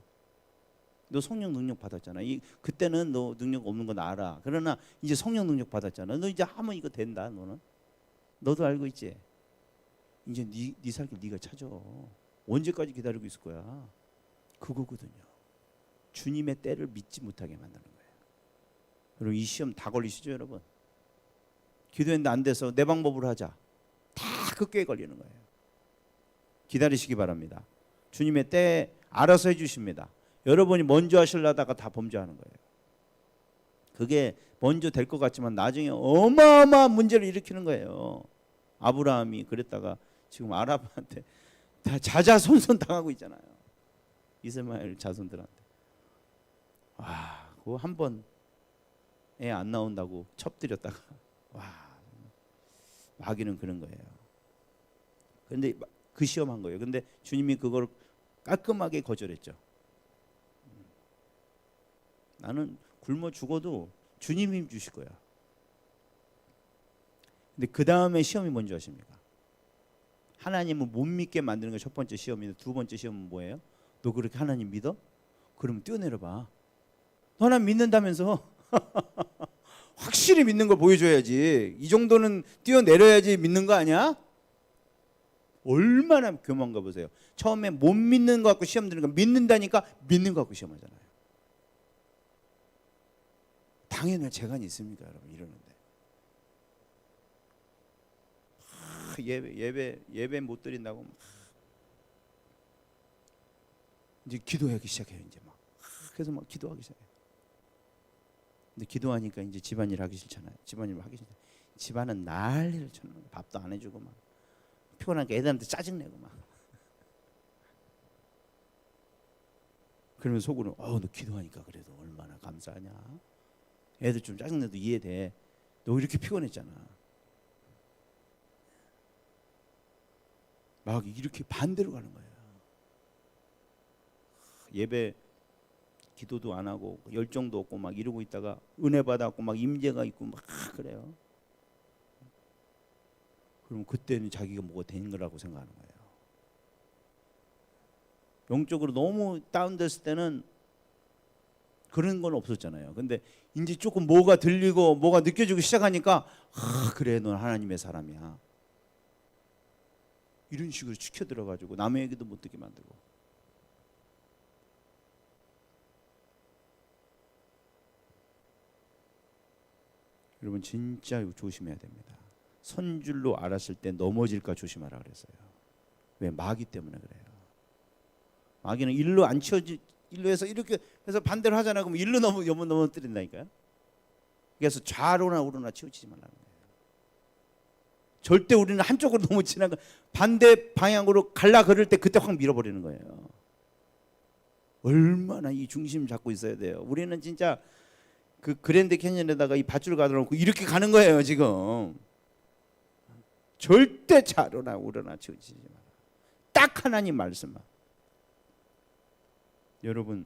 너 성령 능력 받았잖아. 그때는 너 능력 없는 건 알아. 그러나 이제 성령 능력 받았잖아. 너 이제 하면 이거 된다. 너는. 너도 알고 있지. 이제 네 살 길 네가 찾아. 언제까지 기다리고 있을 거야? 그거거든요. 주님의 때를 믿지 못하게 만드는 거예요. 그리고 이 시험 다 걸리시죠, 여러분? 기도했는데 안 돼서 내 방법으로 하자. 다 그 꾀에 걸리는 거예요. 기다리시기 바랍니다. 주님의 때 알아서 해주십니다. 여러분이 먼저 하시려다가 다 범죄하는 거예요. 그게 먼저 될 것 같지만 나중에 어마어마한 문제를 일으키는 거예요. 아브라함이 그랬다가 지금 아랍한테 다 자자손손 당하고 있잖아요. 이스마엘 자손들한테. 와, 그거 한 번 애 안 나온다고 첩들였다가 와, 마귀는 그런 거예요. 그런데 그 시험한 거예요. 근데 주님이 그걸 깔끔하게 거절했죠. 나는 굶어 죽어도 주님 힘 주실 거야. 근데 그 다음에 시험이 뭔지 아십니까? 하나님을 못 믿게 만드는 게 첫 번째 시험인데 두 번째 시험은 뭐예요? 너 그렇게 하나님 믿어? 그러면 뛰어내려봐. 너 하나님 믿는다면서 확실히 믿는 걸 보여줘야지. 이 정도는 뛰어내려야지 믿는 거 아니야? 얼마나 교만가 보세요. 처음에 못 믿는 거 갖고 시험 드는 거 믿는다니까 믿는 거 갖고 시험하잖아요. 당연히 재간이 있습니까, 여러분? 이러는데 예배 못 드린다고 이제 기도하기 시작해요. 이제 막 그래서 막 기도하기 시작해요. 근데 기도하니까 이제 집안일 하기 싫잖아요. 집안일 하기 싫. 집안은 난리를 쳐는 거예요. 밥도 안 해주고 막 피곤하니까 애들한테 짜증내고 막 그러면 속으로 너 기도하니까 그래도 얼마나 감사하냐. 애들 좀 짜증내도 이해돼. 너 이렇게 피곤했잖아. 막 이렇게 반대로 가는 거예요. 예배 기도도 안 하고 열정도 없고 막 이러고 있다가 은혜 받았고 막 임재가 있고 막 그래요. 그럼 그때는 자기가 뭐가 된 거라고 생각하는 거예요. 영적으로 너무 다운됐을 때는 그런 건 없었잖아요. 근데 이제 조금 뭐가 들리고 뭐가 느껴지고 시작하니까 그래 넌 하나님의 사람이야. 이런 식으로 치켜들어가지고 남의 얘기도 못 듣게 만들고. 여러분 진짜 조심해야 됩니다. 선줄로 알았을 때 넘어질까 조심하라 그랬어요. 왜? 마귀 때문에 그래요. 마귀는 일로 안 치워지, 일로 해서 이렇게 해서 반대로 하잖아요. 그럼 일로 넘어뜨린다니까요. 그래서 좌로나 우로나 치우치지 말라는 거예요. 절대 우리는 한쪽으로 너무 지나가 반대 방향으로 갈라 그럴 때 그때 확 밀어버리는 거예요. 얼마나 이 중심 잡고 있어야 돼요. 우리는 진짜 그 그랜드 캐니언에다가 이 밧줄 가둬놓고 이렇게 가는 거예요 지금. 절대 좌로나 우로나 치우치지 마라. 딱 하나님 말씀만. 여러분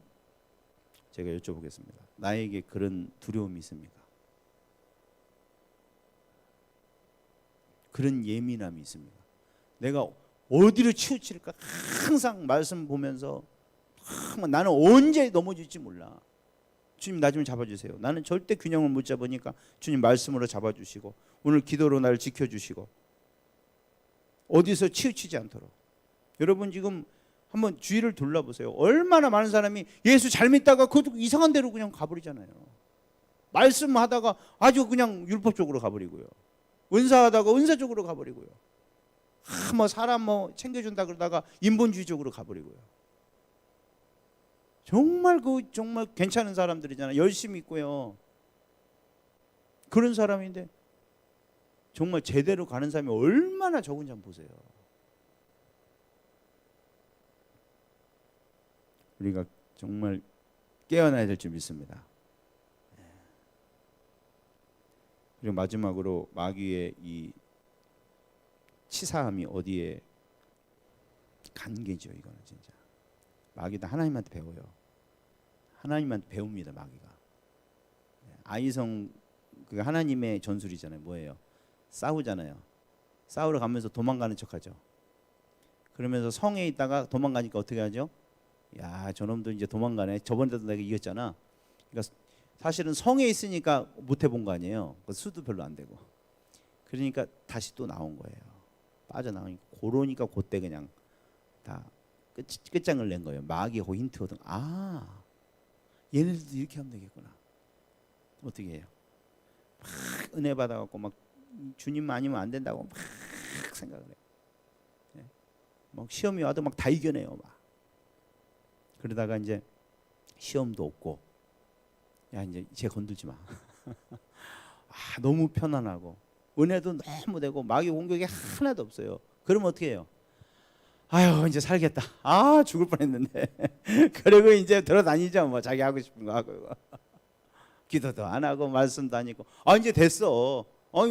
제가 여쭤보겠습니다. 나에게 그런 두려움이 있습니까? 그런 예민함이 있습니까? 내가 어디로 치우칠까 항상 말씀 보면서 나는 언제 넘어질지 몰라. 주님 나 좀 잡아주세요. 나는 절대 균형을 못 잡으니까 주님 말씀으로 잡아주시고 오늘 기도로 나를 지켜주시고 어디서 치우치지 않도록. 여러분 지금 한번 주위를 둘러보세요. 얼마나 많은 사람이 예수 잘 믿다가 그것도 이상한 데로 그냥 가버리잖아요. 말씀하다가 아주 그냥 율법 쪽으로 가버리고요. 은사하다가 은사 쪽으로 가버리고요. 뭐 사람 뭐 챙겨준다 그러다가 인본주의 쪽으로 가버리고요. 정말 정말 괜찮은 사람들이잖아요. 열심히 있고요. 그런 사람인데 정말 제대로 가는 사람이 얼마나 적은지 한번 보세요. 우리가 정말 깨어나야 될 줄 믿습니다. 그리고 마지막으로 마귀의 이 치사함이 어디에 간계죠. 이거는 진짜 마귀도 하나님한테 배워요. 하나님한테 배웁니다. 마귀가. 아이성 그 하나님의 전술이잖아요. 뭐예요? 싸우잖아요. 싸우러 가면서 도망가는 척하죠. 그러면서 성에 있다가 도망가니까 어떻게 하죠? 야, 저놈도 이제 도망가네. 저번에도 내가 이겼잖아. 그러니까 사실은 성에 있으니까 못 해본 거 아니에요. 수도 별로 안 되고. 그러니까 다시 또 나온 거예요. 빠져나오니까 그러니까 그때 그냥 다 끝장을 낸 거예요. 마귀의 힌트 얻은. 아, 얘네들도 이렇게 하면 되겠구나. 어떻게 해요? 막 은혜 받아갖고 막 주님 아니면 안 된다고 막 생각을 해요. 네? 막 시험이 와도 막 다 이겨내요. 막. 그러다가 이제 시험도 없고, 야 이제 쟤 건들지 마. 아, 너무 편안하고 은혜도 너무 되고 마귀 공격이 하나도 없어요. 그러면 어떻게 해요? 아유 이제 살겠다. 아 죽을 뻔했는데. 그리고 이제 돌아다니죠. 뭐 자기 하고 싶은 거 하고 기도도 안 하고 말씀도 안 읽고. 아 이제 됐어.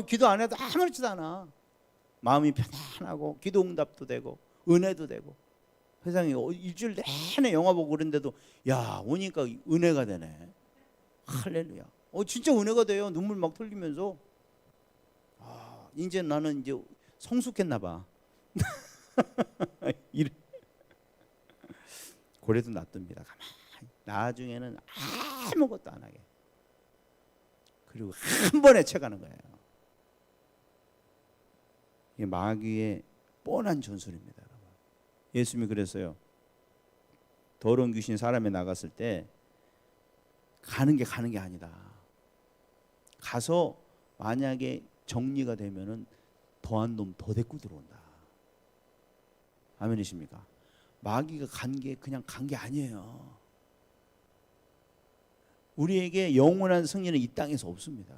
기도 안 해도 아무렇지도 않아. 마음이 편안하고 기도 응답도 되고 은혜도 되고. 세상에 일주일 내내 영화 보고 그런데도 야 오니까 은혜가 되네. 할렐루야. 진짜 은혜가 돼요. 눈물 막 흘리면서. 아 이제 나는 이제 성숙했나 봐. 고래도 놔둡니다. 가만히. 나중에는 아무것도 안 하게. 그리고 한 번에 채가는 거예요. 이게 마귀의 뻔한 전술입니다. 예수님이 그랬어요. 더러운 귀신이 사람에 나갔을 때 가는 게 아니다. 가서 만약에 정리가 되면은 더한 놈 더 데리고 들어온다. 아멘이십니까? 마귀가 그냥 간 게 아니에요. 우리에게 영원한 승리는 이 땅에서 없습니다.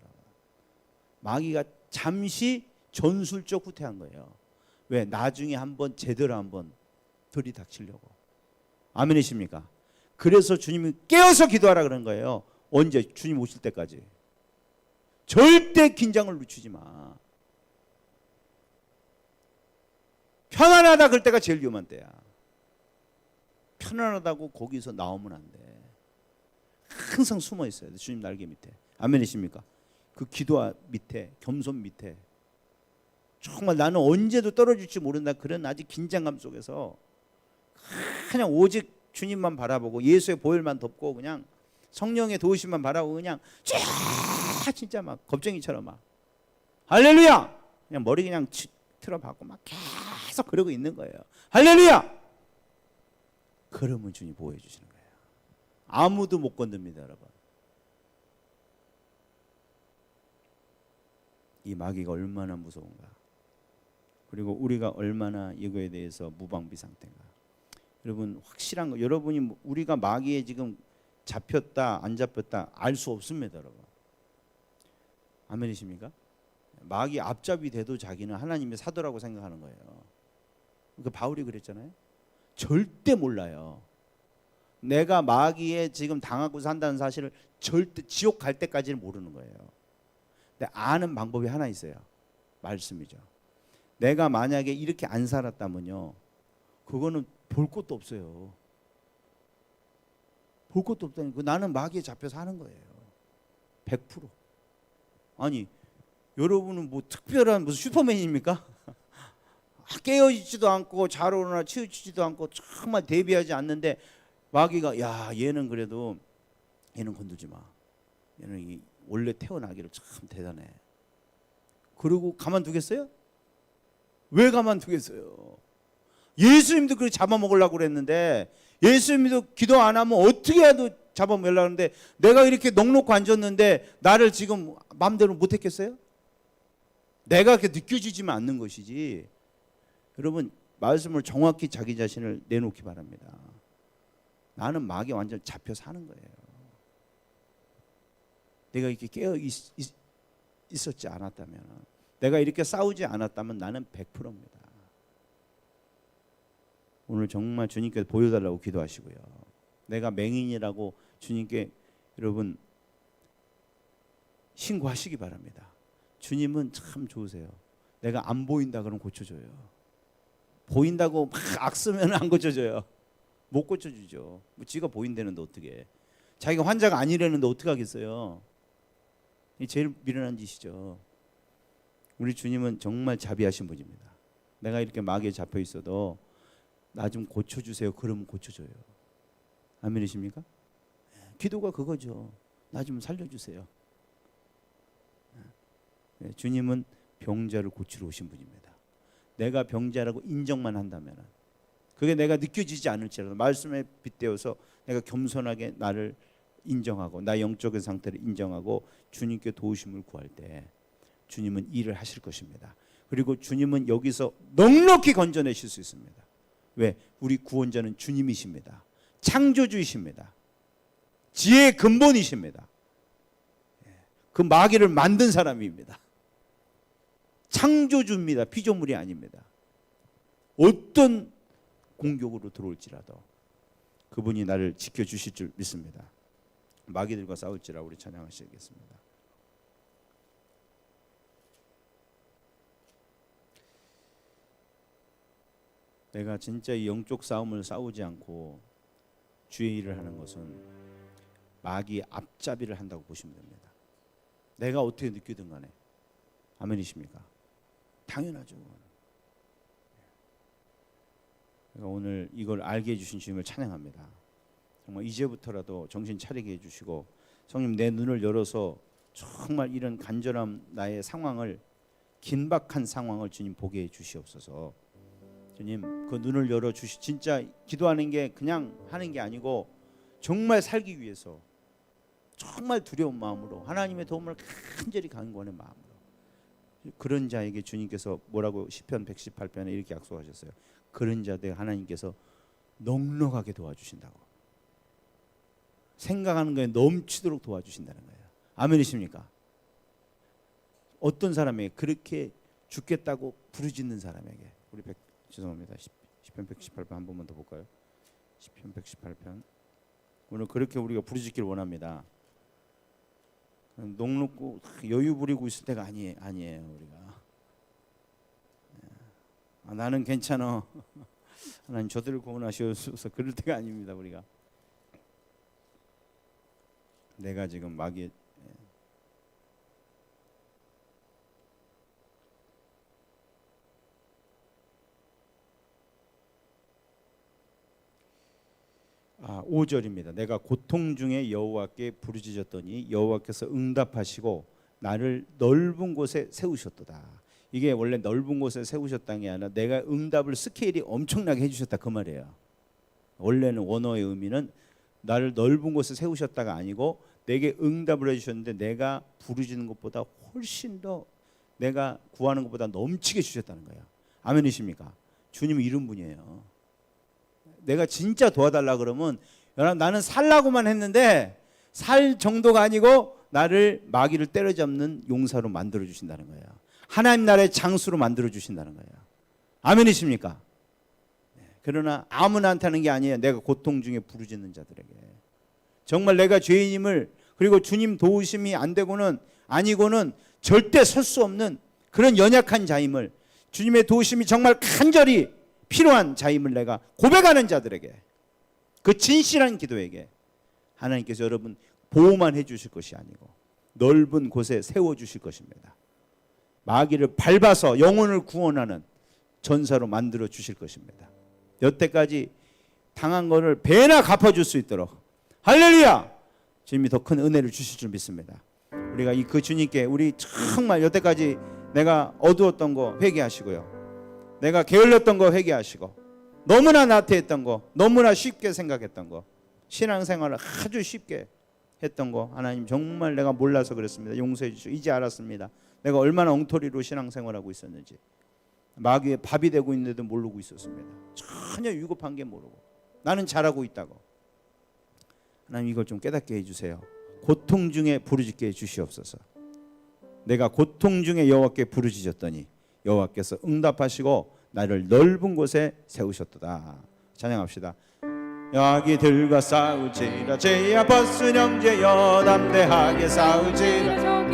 마귀가 잠시 전술적 후퇴한 거예요. 왜? 나중에 한번 제대로 한번 들이닥치려고. 아멘이십니까? 그래서 주님이 깨어서 기도하라 그런 거예요. 언제? 주님 오실 때까지. 절대 긴장을 늦추지 마. 편안하다 그럴 때가 제일 위험한 때야. 편안하다고 거기서 나오면 안 돼. 항상 숨어 있어야 돼. 주님 날개 밑에. 아멘이십니까? 그 기도 밑에, 겸손 밑에. 정말 나는 언제도 떨어질지 모른다 그런 아주 긴장감 속에서 그냥 오직 주님만 바라보고 예수의 보혈만 덮고 그냥 성령의 도우심만 바라보고 그냥 진짜 막 겁쟁이처럼 막 할렐루야! 그냥 머리 그냥 틀어박고 막 계속 그러고 있는 거예요. 할렐루야! 그러면 주님 보호해 주시는 거예요. 아무도 못 건듭니다, 여러분. 이 마귀가 얼마나 무서운가. 그리고 우리가 얼마나 이거에 대해서 무방비 상태인가. 여러분 확실한 거, 여러분이 우리가 마귀에 지금 잡혔다 안 잡혔다 알 수 없습니다, 여러분. 아멘이십니까? 마귀 앞잡이 돼도 자기는 하나님의 사도라고 생각하는 거예요. 그 바울이 그랬잖아요. 절대 몰라요. 내가 마귀에 지금 당하고 산다는 사실을 절대 지옥 갈 때까지는 모르는 거예요. 근데 아는 방법이 하나 있어요. 말씀이죠. 내가 만약에 이렇게 안 살았다면요, 그거는 볼 것도 없어요. 볼 것도 없다니까. 나는 마귀에 잡혀 사는 거예요. 100%. 아니 여러분은 뭐 특별한 무슨 슈퍼맨입니까? 깨어있지도 않고 자로나 치우치지도 않고 정말 대비하지 않는데 마귀가 야 얘는 그래도 얘는 건들지 마. 얘는 원래 태어나기를 참 대단해. 그러고 가만두겠어요? 왜 가만두겠어요? 예수님도 그렇게 잡아먹으려고 그랬는데 예수님도 기도 안 하면 어떻게 해도 잡아먹으려고 하는데 내가 이렇게 넉넉히 앉았는데 나를 지금 마음대로 못했겠어요? 내가 그렇게 느껴지지만 않는 것이지. 여러분 말씀을 정확히 자기 자신을 내놓기 바랍니다. 나는 마귀에 완전 잡혀 사는 거예요. 내가 이렇게 깨어 있었지 않았다면, 내가 이렇게 싸우지 않았다면 나는 100%입니다. 오늘 정말 주님께 보여달라고 기도하시고요. 내가 맹인이라고 주님께 여러분 신고하시기 바랍니다. 주님은 참 좋으세요. 내가 안 보인다 그러면 고쳐줘요. 보인다고 막 악쓰면 안 고쳐줘요. 못 고쳐주죠. 뭐 지가 보인다는데 어떻게? 자기가 환자가 아니라는데 어떻게 하겠어요? 이 제일 미련한 짓이죠. 우리 주님은 정말 자비하신 분입니다. 내가 이렇게 마귀에 잡혀 있어도 나 좀 고쳐주세요. 그러면 고쳐줘요. 아멘이십니까? 기도가 그거죠. 나 좀 살려주세요. 주님은 병자를 고치러 오신 분입니다. 내가 병자라고 인정만 한다면, 그게 내가 느껴지지 않을지라도 말씀에 빗대어서 내가 겸손하게 나를 인정하고 나의 영적인 상태를 인정하고 주님께 도우심을 구할 때 주님은 일을 하실 것입니다. 그리고 주님은 여기서 넉넉히 건져내실 수 있습니다. 왜? 우리 구원자는 주님이십니다. 창조주이십니다. 지혜의 근본이십니다. 그 마귀를 만든 사람입니다. 창조주입니다. 피조물이 아닙니다. 어떤 공격으로 들어올지라도 그분이 나를 지켜주실 줄 믿습니다. 마귀들과 싸울지라 우리 찬양하시겠습니다. 내가 진짜 이 영적 싸움을 싸우지 않고 주의 일을 하는 것은 마귀의 앞잡이를 한다고 보시면 됩니다. 내가 어떻게 느끼든 간에. 아멘이십니까? 당연하죠. 그러니까 오늘 이걸 알게 해주신 주님을 찬양합니다. 정말 이제부터라도 정신 차리게 해주시고, 성님 내 눈을 열어서 정말 이런 간절한 나의 상황을, 긴박한 상황을 주님 보게 해주시옵소서. 주님 그 눈을 열어주시, 진짜 기도하는 게 그냥 하는 게 아니고 정말 살기 위해서 정말 두려운 마음으로 하나님의 도움을 간절히 간구하는 마음으로, 그런 자에게 주님께서 뭐라고 시편 118편에 이렇게 약속하셨어요. 그런 자들 하나님께서 넉넉하게 도와주신다고. 생각하는 거에 넘치도록 도와주신다는 거예요. 아멘이십니까? 어떤 사람에게, 그렇게 죽겠다고 부르짖는 사람에게. 우리 죄송합니다. 시편 118편 한 번만 더 볼까요? 시편 118편 오늘 그렇게 우리가 부르짖기를 원합니다. 녹록고 여유 부리고 있을 때가 아니에요 우리가. 나는 괜찮아. 하나님 저들을 구원하시옵소서. 그럴 때가 아닙니다 우리가. 내가 지금 마귀의 아, 5절입니다. 내가 고통 중에 여호와께 부르짖었더니 여호와께서 응답하시고 나를 넓은 곳에 세우셨도다. 이게 원래 넓은 곳에 세우셨다는 게 아니라 내가 응답을 스케일이 엄청나게 해주셨다 그 말이에요. 원래는 원어의 의미는 나를 넓은 곳에 세우셨다가 아니고 내게 응답을 해주셨는데 내가 부르짖는 것보다 훨씬 더 내가 구하는 것보다 넘치게 주셨다는 거예요. 아멘이십니까? 주님은 이런 분이에요. 내가 진짜 도와달라 그러면 나는 살라고만 했는데 살 정도가 아니고 나를 마귀를 때려잡는 용사로 만들어 주신다는 거예요. 하나님 나라의 장수로 만들어 주신다는 거예요. 아멘이십니까? 그러나 아무나한테 하는 게 아니에요. 내가 고통 중에 부르짖는 자들에게. 정말 내가 죄인임을 그리고 주님 도우심이 안 되고는 아니고는 절대 설 수 없는 그런 연약한 자임을 주님의 도우심이 정말 간절히 필요한 자임을 내가 고백하는 자들에게 그 진실한 기도에게 하나님께서 여러분 보호만 해 주실 것이 아니고 넓은 곳에 세워 주실 것입니다. 마귀를 밟아서 영혼을 구원하는 전사로 만들어 주실 것입니다. 여태까지 당한 것을 배나 갚아줄 수 있도록 할렐루야! 주님이 더 큰 은혜를 주실 줄 믿습니다. 우리가 그 주님께 우리 정말 여태까지 내가 어두웠던 거 회개하시고요. 내가 게을렀던 거 회개하시고 너무나 나태했던 거 너무나 쉽게 생각했던 거 신앙생활을 아주 쉽게 했던 거 하나님 정말 내가 몰라서 그랬습니다. 용서해 주시고 이제 알았습니다. 내가 얼마나 엉터리로 신앙생활하고 있었는지 마귀의 밥이 되고 있는데도 모르고 있었습니다. 전혀 위급한 게 모르고 나는 잘하고 있다고. 하나님 이걸 좀 깨닫게 해주세요. 고통 중에 부르짖게 해주시옵소서. 내가 고통 중에 여호와께 부르짖었더니 여호와께서 응답하시고 나를 넓은 곳에 세우셨도다. 찬양합시다. 야기들과 싸우지라 죄야 벗은 형제여 담대하게 싸우지라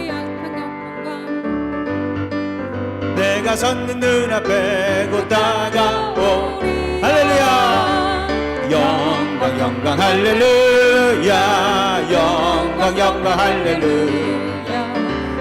내가 섰는 눈앞에 곧 다가오 할렐루야 영광 영광 할렐루야 영광 영광 할렐루야